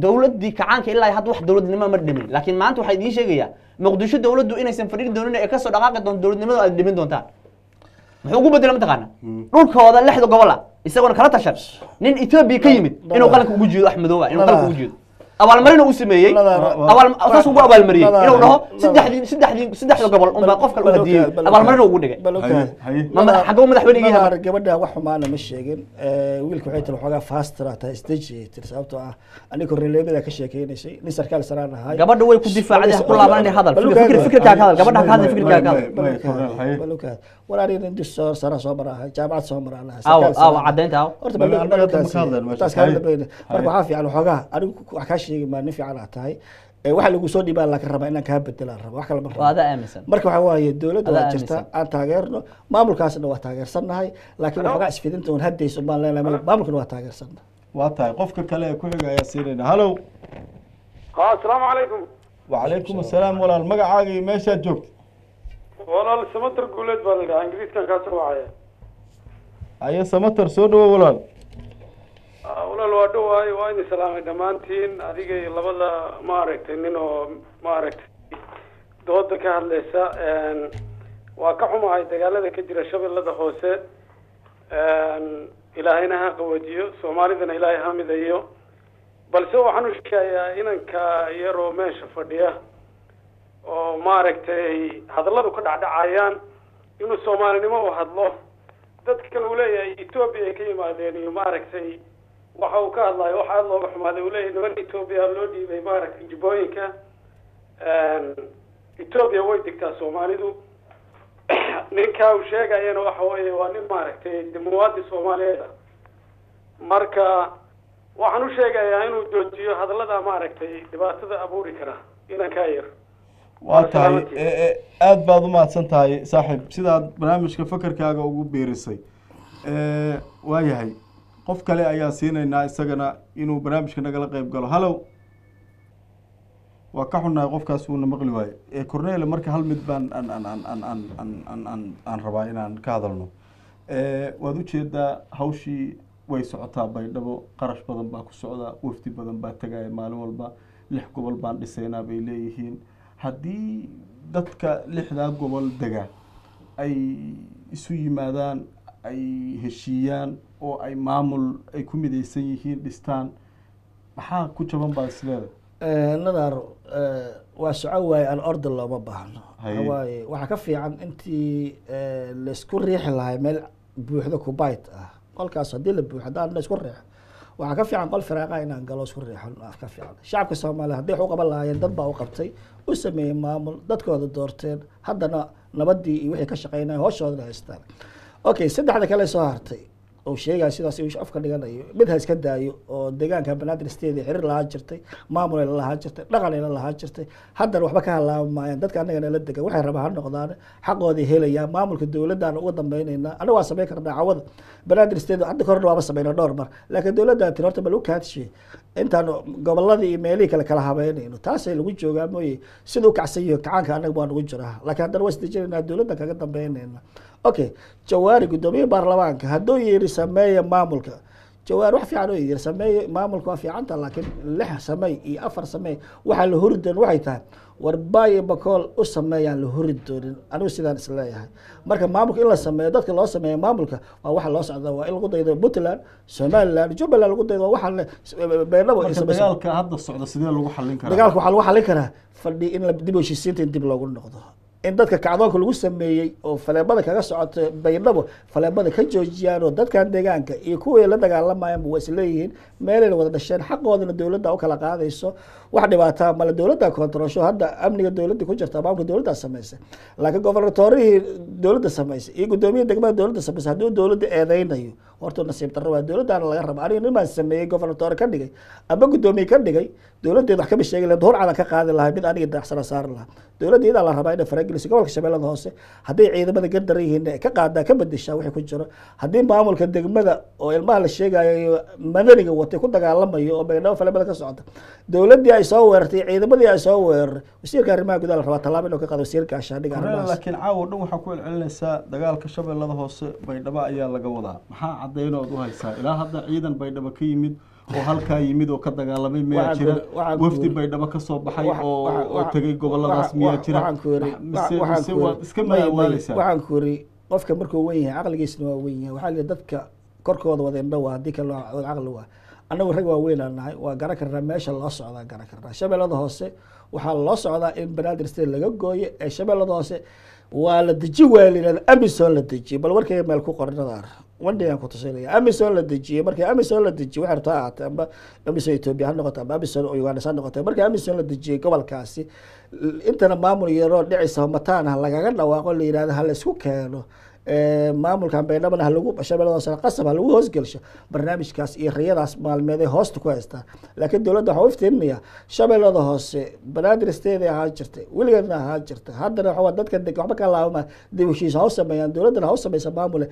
dawladii kacaanka ilaa hadda wax dawladnimo ma dhimin laakiin maanta waxa idin sheegaya Muqdisho dawladdu inaysan fadhiin doonin ee ka soo dhaqaaqi doon dawladnimada ay dhimin doontaan muxuu ugu bedelay mataqaana dhulkooda 6 gobol ah isagoo kala tashan nin Ethiopia ka yimid inuu qalanka ugu jiido Axmedooba inuu qalanka ugu jiido abaalmarin uu sameeyay asaas ugu abaalmariyay inuu dhaho saddex gobol un baa qofka u hadiyay abaalmarin ugu dhigay xagga madaxweynigii hada gabadha wax xumaana ma sheegin wiilku waxay tiri xogaa faster ah stage sababtoo ah aniga reeleebada ka sheekeynayay nin sarkaal saraan ahay gabadha way ku difaacday ku laabanay hadal fikirkaaga hadal gabadha ka hadal fikirkaaga hadal walaal in disoo sara soo marahay jaamacad soo marahay aw cadeynta horta taas ka hadlayna marka waxa fiican xogaa anigu wax ka sheegay ma nin fiican ah tahay waxa lagu soo dhibaan la ka rabaa inaan ka bedelaan rabo wax kale ma rabo waada aaminsan marka waxa waaye dawladda waa jirta aan taageerno maamulkaasna waa taageersanahay laakiin waxa isfidinta oo hadayso baan leenahay maamulkuna waa taageersanahay waa tahay qofka kale ee ku xiga ayaa siinayna hallo assalaamu calaykum wa calaykum assalaam walaal magacaaga iyo meeshaad joogto walaal samatar guuleed baa la dhahaa ingiriiskan ka soo wacaya ayaa samatar soo dhawo walaal walaal waa dhawaay waa idin salaamay dhammaantiin adiga iyo labada maaragtay nin oo maaragtay dooda ka hadlaysa waa ka xumahay dagaalada ka jira shabeellada hoose ilaahayna ha qawajiyo soomaalidana ilaahay ha midayo balse waxaan u sheegayaa inanka yaroo meesha fadhiya oo maaragtay hadalladu ka dhacdhacayaan inuu soomaalinimo u hadlo dadkan uu leeyahay Ethiopia ay ka yimaadeen iyo maaragtay waxa uu ka hadlayo waxa aad looga xumaaday uu leeyahay niman Ethiopia loo dhiibay maaragtay jibooyinka Ethiopia way digtaa Soomaalidu ninka uu sheegayana waxa weeye waa nin maaragtay muwaadin Soomaaliyeed marka waxaan u sheegayaa inuu joojiyo hadallada maaragtay dhibaatada abuuri kara inanka yar waa tahay aad baad u mahadsan tahay saaxiib sidaad barnaamijka fakarkaaga ugu biirisay waa yahay qof kale ayaa siinaynaa isagana inuu barnaamijka nagala qayb galo hallow waa ka xunnahay qofkaas uuna maqli waaye cornele marka hal mid baan aan rabaa inaan ka hadalno waad ujeedaa hawshii way socotaa baydhabo qarash badan baa ku socda wafdi badan baa tagaya maalin walba 6 gobol baan dhisaynaa bay leeyihiin haddii dadka 6daa gobol dega ay isu yimaadaan ay heshiiyaan oo ay maamul ay ku midaysan yihiin dhistaan maxaa ku jaban baa isleeda nadar waa soco waaye aan orda looma baahno waaye waxaa ka fiican intii laisku riixi lahay meel buuxda kubayt ah qolkaas haddii la buuxo haddaan la isku riixo waxaa ka fiican qol firaaqa inaan galo isku riixo ka fiican shacabka Soomaaliya haddii wax u qaban lahaayeen dad baa u qabtay u sameeyay maamul dadkooda doorteen haddana nabadii iyo wixii ka shaqeynay hooshooda haystaan okay saddexda kale soo hartay oo sheegay sidaas uu afka dhiganayo mid ha iska daayo oo deegaanka Banaadir State xiriir la jirtay maamul la lahaa jirtay dhaqan la lahaa jirtay haddana waxba ka halaamayaan dadka anaga la degan waxay rabaan noqdaan xaqooda helayaan maamulka dawladda ugu dambeynayna anaga waa sameey karnaa cawada Banaadir State hadda korna waa sameeyna dhowr mar laakiin dawladda tirarta ma loo kaadshi intaan goboladii iyo meelihii kala habeynayno taasay lagu joogaa mooyee sidoo kacsayo kacanka anaga baan ugu jiraa laakiin haddana waa isdejinayna dawladda kaga dambeynayna okay jawaari gudoomiye baarlamaanka hadduu yiri sameeyo maamulka jawaar wax fiican oo yiri sameeyo maamulka waa fiican laakiin 6 sameey iyo 4 sameey waxa la hurdan waxay tahay warbaay bakool u sameeyaan la hurdoonin anigu sidaan isleeyahay marka maamulka in la sameeyo dadka loo sameeyo maamulka waa waxa loo socdo waa in lagu daydo Puntland Somaliland Jubaland lagu daydo waxa beelabo dagaalka hadda socda sidee lagu xallin karaa dagaalka waxa lagu xallin karaa fadhi in la dib u heshiisiinta dib loogu noqdo in dadka kacdoonka lagu sameeyay oo faleebada kaga socoto baydhabo faleebada ka joojiyaan oo dadkan deegaanka iyo kuwa la dagaalamayaan waa isleeyihiin meelay wada dhasheen xaqoodana dawladda u kala qaadayso wax dhibaato ma la dawladda kontrolsho hadda amniga dawladda ku jirta maamulka dawladda sameysay laakiin governortorihii dawladda sameysay iyo gudoomiyaha degmada dawladda sameysay haddii dawladda eedeynayo horta nasiib darro waa dawladdan laga rabo aniga nimaan sameeyay governortor ka dhigay ama gudoomiye ka dhigay dawladdeed wax ka sheegay la door calan ka qaadi lahaa mid aniga daaxsana saar lahaa dawladdeeda la rabaa in farageliso gobolka Shabeellada Hoose haddii ciidamada gardar yihiin ka qaada ka bedesha wixii ku jiro haddii maamulka degmada oo ilmaha la sheegayo madaniga watay ku dagaalamayo oo baydhabo faleebada ka socota dawladii ay soo weerartay ciidamadii ay soo weeraray wasiirka arrimaha gudaha la rabaa talaabo inuu ka qaado wasiirka ashaadhiga arrimaha laakiin caawa dhan waxa ku celcelinaysaa dagaalka Shabeellada Hoose baydhabo ayaa laga wadaa maxaa cadeynood u haysaa ilaa hadda ciidan baydhabo ka yimid oo halkaa yimid oo ka dagaalamay miyaa jira wafdi baydhabo ka soo baxay oo tagay goboladaas miyaa jira mise waa iska maawaaleysaa waxaan ku yiri qofka markuu weyn yahay aqligiisna waa weyn yahay waxaa la dadka korkooda wada indho waa hadii kale aqli waa anagu rag waa weyn nahay waa garan karnaa meesha loo socdaa garan karnaa Shabeellada Hoose waxaa loo socdaa in Banaadir State laga gooyo ee Shabeellada Hoose waa la deji weelina Amison la deji bal warkay meel ku qornada wandiyaan ku tusayay Amison la deji markii Amison la deji waxa taata amba Amison Ethiopia noqotay amba Amison Uganda noqotay markii Amison la deji gobolkaasi intana maamul yaro dhicisa mataan lagaga dhawaaqo la yiraahdo hal isku keeno maamulkan baydhabo lagu Shabeellada Hoose qasab lagu hoos gelsho barnaamijkaas iyo riyadaas maalmeed ee hoosta ku haystaan laakiin dawladda waxa u iftiiminaya Shabeellada Hoose Banaadir State ahaa jirtay weligeedna ahaa jirtay haddana waxa dadka deegaanka waxba ka laabma dib u heshiis hoos sameeyaan dawladda hoos sameeysa maamul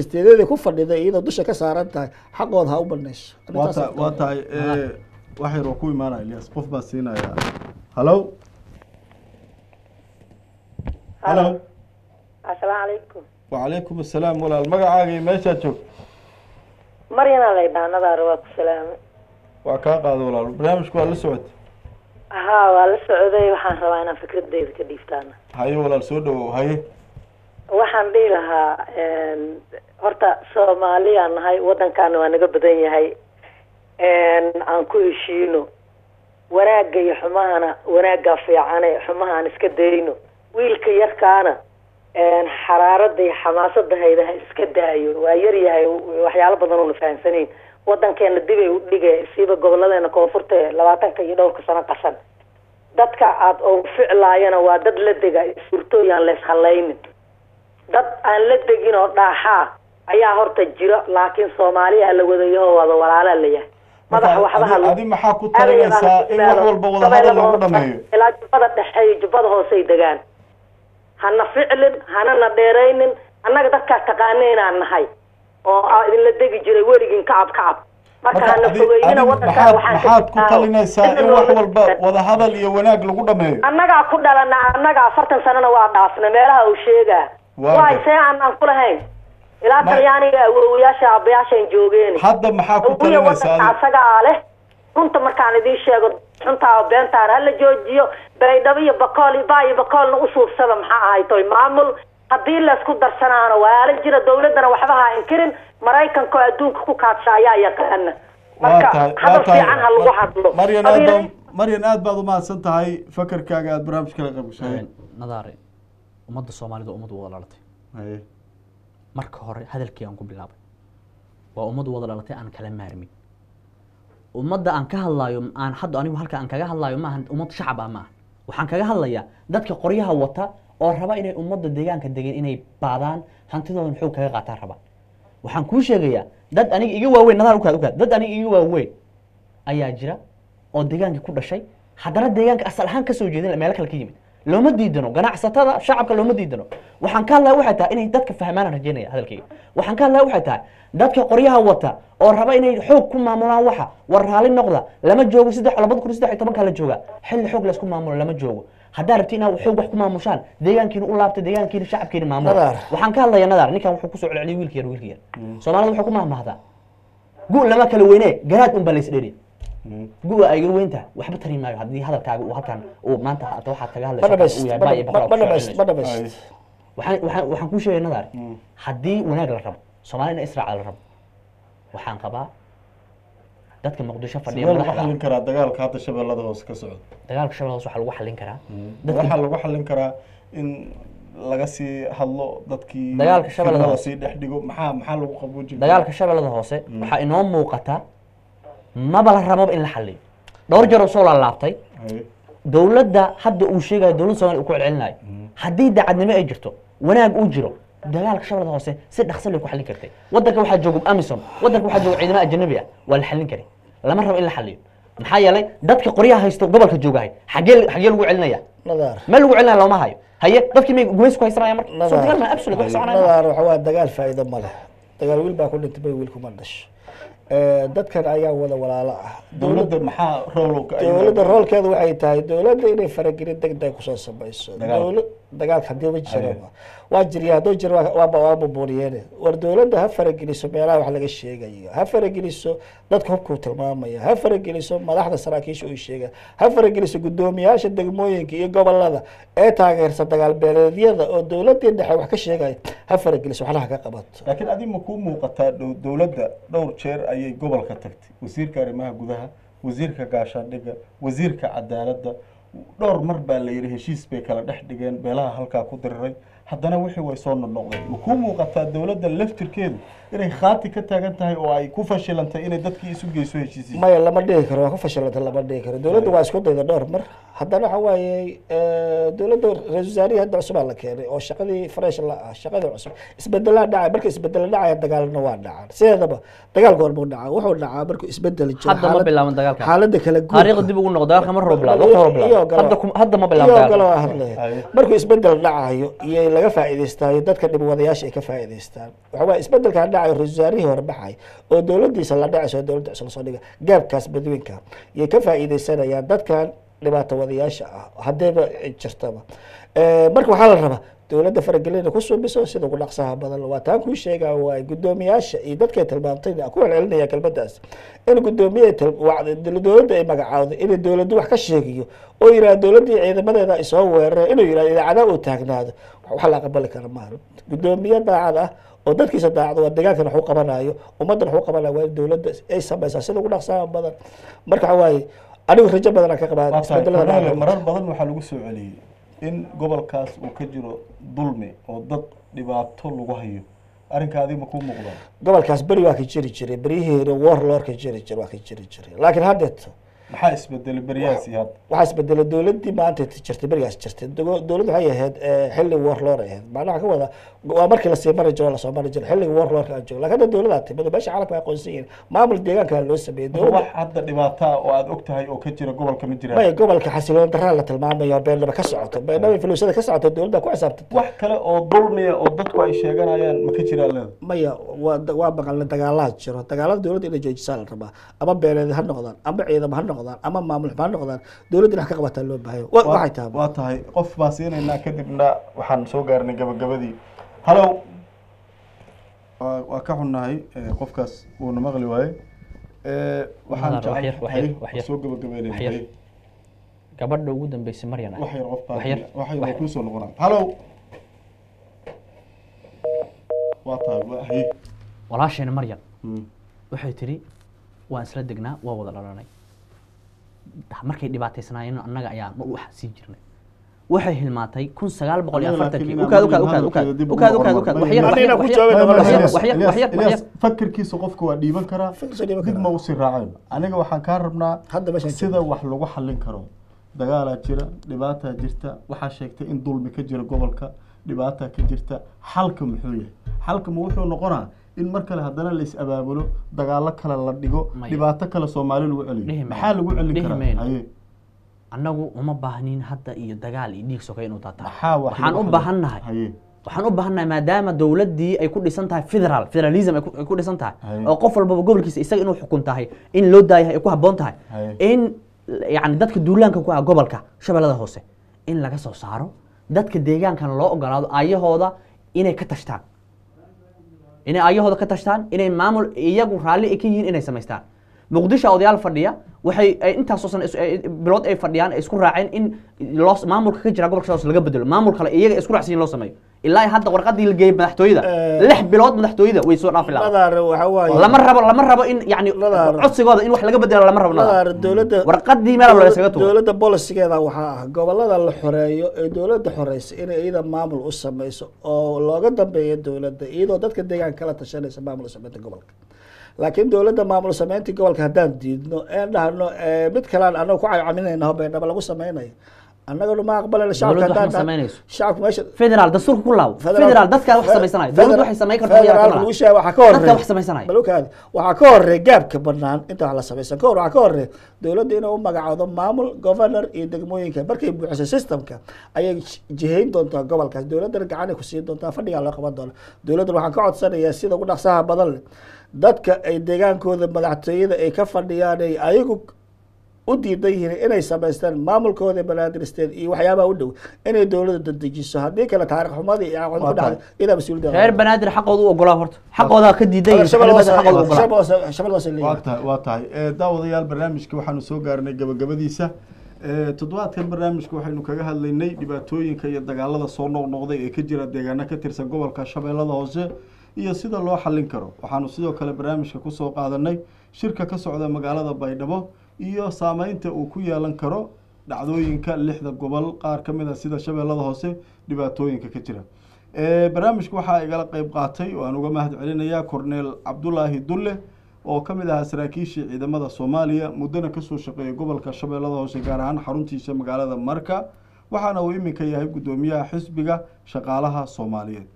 isteedeeda ku fadhida iyadoo dusha ka saaran tahay xaqooda ha u banayso waa tahay waxay roo ku imaanay Ilyas qof baa siinaya hello assalaamu alaykum وعليكم السلام ولا المقعاقي ماشي تشوف مرينا لي بانada waa ku salaamay waa ka qaado walaal barnaamijku waa la socod waa la socday waxaan rabaa inaan fikradeyda ka dhiiftaan haye walaal soo dhawow haye waxaan dhihi lahaa horta Soomaaliya nahay wadankan waa naga badan yahay aan ku heshiino wanaaga iyo xumahana wanaaga fiican ee xumahan iska dayno wiilka yarkaana xaraarada iyo xamaasadda hayda iska daayo waa yar yahay waxyaalo badan oo fahansaneen wadankeena dib ay u dhigay siiba goboladeena koonfurta 20 iyo dhowrka sano qasan dadka aad oo ficlaayana waa dad la dega suurtooyaan lees halaynin dad aan la degin oo dhaaxa ayaa horta jira laakiin Soomaaliya la wadayo wada walaalo leeyahay madax waxba adi maxaa ku talinaysaa in wax walba wada hadal lagu dhameeyo ilaa jubada dhaxay jubada hoose ay degaan hana ficilin hana na dheeraynin annaga dadka taqaanayna nahay oo idin la degi jiray weligin kacab marka hana fogeeyina wadanka waxaan ku talinaysaa in wax walba wada hadal iyo wanaag lagu dhameeyo annaga ku dhalana annaga 40 sanana waa dhaafna meelaha uu sheegaa waa aan ku lahayn ilaa talyaaniga awoowayaasha abayaashan joogeen hadda maxaa ku talinaysaa asaga leh runta markaan idiin sheego xuntaa oo beentaana hala joojiyo baydhabo iyo bakool iyo baa iyo bakoolna u suubsada maxaa ahay toy maamul haddii laysku darsanaana waa la jira dawladdana waxba ha inkirin maraykanka oo adduunka ku kaadsha ayaa yaqaana marka hadal fiican ha lagu hadlo maryan aad baad umahadsan tahay fakarkaaga aad barnaamijka la qaybgashay nadaare ummadda soomaalida ummadu wada dhalatay marka hore hadalkii aan ku bilaabay waa ummadu wada dhalatay aan kala maarmin ummadda aan ka hadlayo aan hadda anigu halka aan kaga hadlayo maaha ummad shacab ah maaha waxaan kaga hadlayaa dadka qoryaha wata oo raba inay ummadda deegaanka degan inay baadaan hantidoodan xoog kaga qaataan rabaan waxaan kuu sheegayaa dad aniga iga waaweyn nadaar ukaad dad aniga iga waaweyn ayaa jira oo deegaanka ku dhashay haddana deegaanka asal ahaan kasoo jeedin meelo kale ka yimid looma diidano ganacsatada shacabka looma diidano waxaan ka hadlaya waxay tahay inay dadka fahmaan rajeynaya hadalkayga waxaan ka hadlaya waxay tahay dadka qoryaha wata oo raba inay xoog ku maamulaan waxa war raali noqda lama joogo 2013 la jooga xilli xoog la isku maamulo lama joogo haddaa rabti inaad xoog wax ku maamushaan deegaankiina u laabta deegaankiina shacabkiina maamulo waxaan ka hadlaya nadaar ninkan wuxuu ku soo celceliyay wiilka yar Soomaalida wuxuu ku maamahdaa guul lama kala weynee garaad un balays dheeri guul ay weynta waxba tari maayo hadii hadalkaaga uu halkan uu maanta waxaad kaga hadlaysaa waxaan ku sheegay nadaar hadii wanaag la rabo Soomaalina Israaciil la rabo waxaan qabaa dadka Muqdisho fadhiya lagu xallin karaa dagaalka hadda shabeellada hoose ka socda dagaalka shabeellada hoose waxa lagu xallin karaa waxa lagu xallin karaa in laga sii hadlo dadkii dagaalka shabeellada hoose sii dhex dhigo maxaa lagu qaboojin dagaalka shabeellada hoose waxa inoo muuqata ma bala rabo in la xalliyo dhowr jeer oo soo laabtay dawladda hadda uu sheegay dawladda Soomaaliya ku celcelinayo hadii dacadnimo ay jirto wanaag uu jiro dagaalka shabeellada hoose si dhakhso leh ku xallin kartay wadanka waxa joogo Amisom wadanka waxa joogo ciidamada ajnabi ah waa la xallin karay lama rabo in la xalliyo maxaa yeelay dadka qoryaha haysto gobolka joogahay xagee lagu celinaya nadaar ma lagu celinaya looma hayo haye dadkii may gumeys ku haysanaya marka soo dagaal ma absolute wax soconaya nadaar waxa waa dagaal faa'iido ma leh dagaal wiil baa ku dhintay wiilku ma dhashay dadkan ayaa wada walaalo ah dawladda maxaa dawladda roolkeedu waxay tahay dawladda inay faragelin degdeg ku soo samayso dagaalka hadii ma jiro waa jiriyaa hadoo jiro waa buuriyeen war dawladda ha farageliso meelaha wax laga sheegayo ha farageliso dadka hubku tilmaamaya ha farageliso madaxda saraakiisha oo sheega ha farageliso gudoomiyaasha degmooyinka iyo gobolada ee taageersan dagaal beeleedyada oo dawladda dhexe wax ka sheegay ha farageliso waxna ka qabato laakiin adii ma ku muuqataa dawladda dhowr jeer ayay gobolka tagtay wasiirka arrimaha gudaha wasiirka gaashaandhigga wasiirka cadaaladda dhowr mar baa la yiri heshiis bay kala dhex dhigeen beelaha halka ku diriray haddana wixii way soo noqday ma ku muuqataa dawladda laftirkeedu inay khaati ka taagan tahay oo ay ku fashilantay inay dadkii isu geyso heshiisiin maya lama dhigi karo waa ku fashilantay lama dhigi karo dawladda waa isku dayda dhowr mar haddana waxa waaye dawladda ra'iisul wasaarihi hadda cusub la keenay oo shaqadii fresh la ah shaqadii cusub isbedelada dhacay marka isbedel dhacay dagaalna waa dhacay sideedaba dagaal goor buu dhacay wuxuu dhacay markuu isbedel jiro hadda ma bilaaban dagaalka xaaladda kala guud taariikhda dib ugu noqdo dagaalka mar hadda ma bilaaban dagaalka markuu isbedel dhacayo iyo laga faa'iideystayo dadka dib wadayaasha ay ka faa'iideystaan waxa waa isbedelka dhacay ra'iisul wasaarihi hore baxay oo dawladdiisa la dhacayso dawladda cusub soo dhiga gaabkaas badweynka iyo ka faa'iideysanayaan dadkan dhibaato wadayaasha ah hadeeba jirtaba marka waxa la rabaa dawladda faragelina ku suubiso sida ugu dhaqsaha badan waa taan ku sheegaa waa gudoomiyaasha iyo dadka tilmaamtay ku celcelinaya kelmadaas in gudoomiyada dawladda ay magacaawdo in dawladdu wax ka sheegiyo oo yiraahdo dawladda ciidamadeeda ay soo weerareen inuu yiraahdo idaacada uu taagnaado waxa la aqbali kara ma gudoomiyada daacad ah oo dadkiisa daacad waa deegaankan wax u qabanayo ummaddan wax u qabanayo waa dawladda ay samaysaa sida ugu dhaqsaha badan marka waxa waaye anigu rajo badan ka qabaa isbedelada marar badan waxa lagu soo celiyay in gobolkaas uu ka jiro dulmi oo dad dhibaato lagu hayo arrinka adiga ma ku muuqda gobolkaas bari waa ka jiri jiray bariyihii warlord ka jiri jiray waa ka jiri jiray laakiin hadda maxaa isbedelay bariyaasi hadda waxa isbedelay dawladdii maanta jirtay bariyaas jirtay dawladdu waxay ahayd xilli warlord ahayd macnaha ka wada waa markii la sii maray la soo maray jiray xilli warlord ka joogo laakiin dawladda timid meesha caalamka aqoonsan yihiin maamul deegaanka loo sameeyay dawladda wax hadda dhibaato oo aad ogtahay oo ka jira gobolka ma jiraan may gobolka xasiloon daraa la tilmaamayo beelnaba ka socoto beelnaba filusada ka socoto dawladda ku xisaabtantay wax kale oo dulmiya oo dadku ay sheeganayaan ma ka jiraan leedahay maya waa baqal dagaalada jiro dagaalada dawladda inay joojisaa la rabaa ama beeleed ha noqdaan ama ciidamo ha noqdaan ama maamul ha noqdaan dawladda wax ka qabataa loo baahayo waxay tahay waa tahay qof baa siinayna kadibna waxaan soo gaarnay gabagabadii halow waa ka xunnahay qofkaas uu na maqli waaye waxaan Waxyar, waxyar, waxyar. soo gabagabeynay Waxyar. gabadha ugu dambeysay Maryan ah. waxyar qof Waxyar. waxyar ku soo noqonaa halo waa tahay waxay walaasheena Maryan waxay tiri waan isla degnaa waa wada dhalanay markay dhibaataysanaayeen annaga ayaa wax sii jirnay waxay hilmaatay 1940 fakirkiisa qofku waa dhiiban karaa dib ma u sii raaceen aniga waxaan ka rabnaa sida wax lagu xallin karo dagaalaa jira dhibaataa jirta waxaa sheegtay in dulmi ka jira gobolka dhibaataa ka jirta xalka muxuu yahay xalka ma wuxuu noqonaa in mar kale haddana la is abaabulo dagaalo kale la dhigo dhibaato kale Soomaali lagu celiyo maxaa lagu celin karaa haye annagu uma baahnin hadda iyo dagaal iyo dhiig sokay inuu taataa maxaa waxaan u baahannahay maadaama dawladdii ay ku dhisan tahay federalism ay ku dhisan tahay oo qof walba gobolkiisa isaga inuu xukun tahay in loo daayahay ay ku habboon tahay in yani dadka duulaanka ku ah gobolka shabeellada hoose in laga soo saaro dadka deegaankan loo ogolaado ayahooda inay ka tashtaan inay maamul iyagu raalli ay ka yihiin inay samaystaan muqdisho odayaal fadhiya waxay intaas oo san bilood ay fadhiyaan ay isku raaceen in maamulka ka jira gobolka Shabeellaha laga bedelo maamul kale iyaga isku raacsan loo sameeyo ilaa hadda warqadii la geeyay madaxtooyada 6 bilood madaxtooyada way soo dhaafi lahayd lama rabo in yani codsigooda in wax laga bedelo lama rabo dawladda warqadii meel loo isaga tuuro dawladda policy-geeda waxa ah gobolada la xoreeyo ee dawladda xoreysa inay iyada maamul u sameyso oo looga dambeeyo dawladda iyadoo dadka deegaanka kala tashanaysa maamul sameynta gobolka laakiin dawladda maamul sameynta gobolka haddaan diidno ee dhahno mid kale aan anagu ku caawiminayna Beendhabo lagu sameynayo annaga ma aqbalayno shacabka haddaan shacabku meesha federal dastuurka ku laaw federal dadka wax sameysanayo dawladdu waxay sameyn kartaa waxa ka horeeya wax sameysanayo balkaad waxa ka horeeya gaabka banaan inta wax la sameysan ka waxa ka horeeya dawladda inay u magacaado maamul governor iyo degmooyinka markay buuxiso systemka ayay jihayn doontaa gobolkaas dawladda gacan ku siin doontaa fadhiga loo qaban doono dawladda waxaan ka codsanayaa sida ugu dhaqsaha badan dadka ay deegaankooda madaxtooyada ay ka fadhiyaan ay ayagu u diidan yihiin inay samaystaan maamulkooda Banaadir State iyo waxyaabaha u dhow inay dawladda dejiso haddii kale taariikh xumadii iyo aqoon ku dhacday ila mas'uuliyadda reer Banaadir xaqooda u ogolaa horta xaqooda ka diidan yihiin waa tahay daawadayaal barnaamijka waxaanu soo gaarnay gabagabadiisa toddobaadkan barnaamijka waxaynu kaga hadlaynay dhibaatooyinka iyo dagaalada soo noqnoqday ee ka jira deegaano ka tirsan gobolka Shabeellada Hoose iyo sida loo xallin karo waxaanu sidoo kale barnaamijka ku soo qaadanay shirka ka socda magaalada Baydhabo iyo saameynta uu ku yeelan karo dhacdooyinka 6 gobol qaar ka mid ah sida Shabeellada Hoose dhibaatooyinka ka jira barnaamijka waxa igala qayb qaatay oo aan uga mahad celinayaa Cornel Cabdullaahi Dulle oo ka mid ah saraakiisha ciidamada Soomaaliya mudana ka soo shaqeeyay gobolka Shabeellada Hoose gaar ahaan xaruntiisa magaalada Marka waxaana uu iminka yahay gudoomiyaha xisbiga shaqaalaha Soomaaliyeed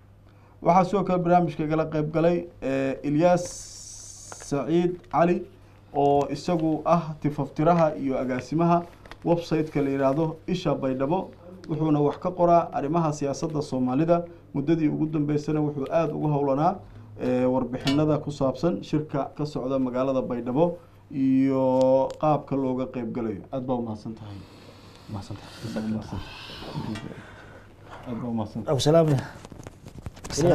waxaa soo kale barnaamijka igala qayb galay Ilyas Saciid Cali oo isagu ah tifaftiraha iyo agaasimaha website-ka la yiraahdo Isha Baydhabo wuxuuna wax ka qoraa arrimaha siyaasadda Soomaalida muddadii ugu dambeysana wuxuu aad uga howlanaa warbixinada ku saabsan shirka ka socda magaalada Baydhabo iyo qaabka looga qayb galayo aad baa u mahadsantahay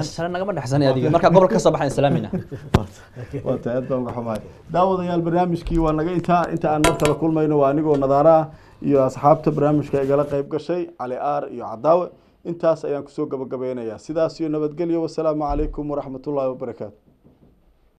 سلام نجمع حسن هذه مركب قبل كسب حين سلامنا وتعد بان حماي داوديال barnaamijkii waa naga inta aan markale kulmayno waa anigoo nadaara iyo asxaabta barnaamijka igala qayb gashay Cali Aar iyo Cadaawe intaas ayaan ku soo gabagabeynayaa sidaas iyo nabadgelyo wassalaamu calaykum waraxmatullaahi wabarakaatuh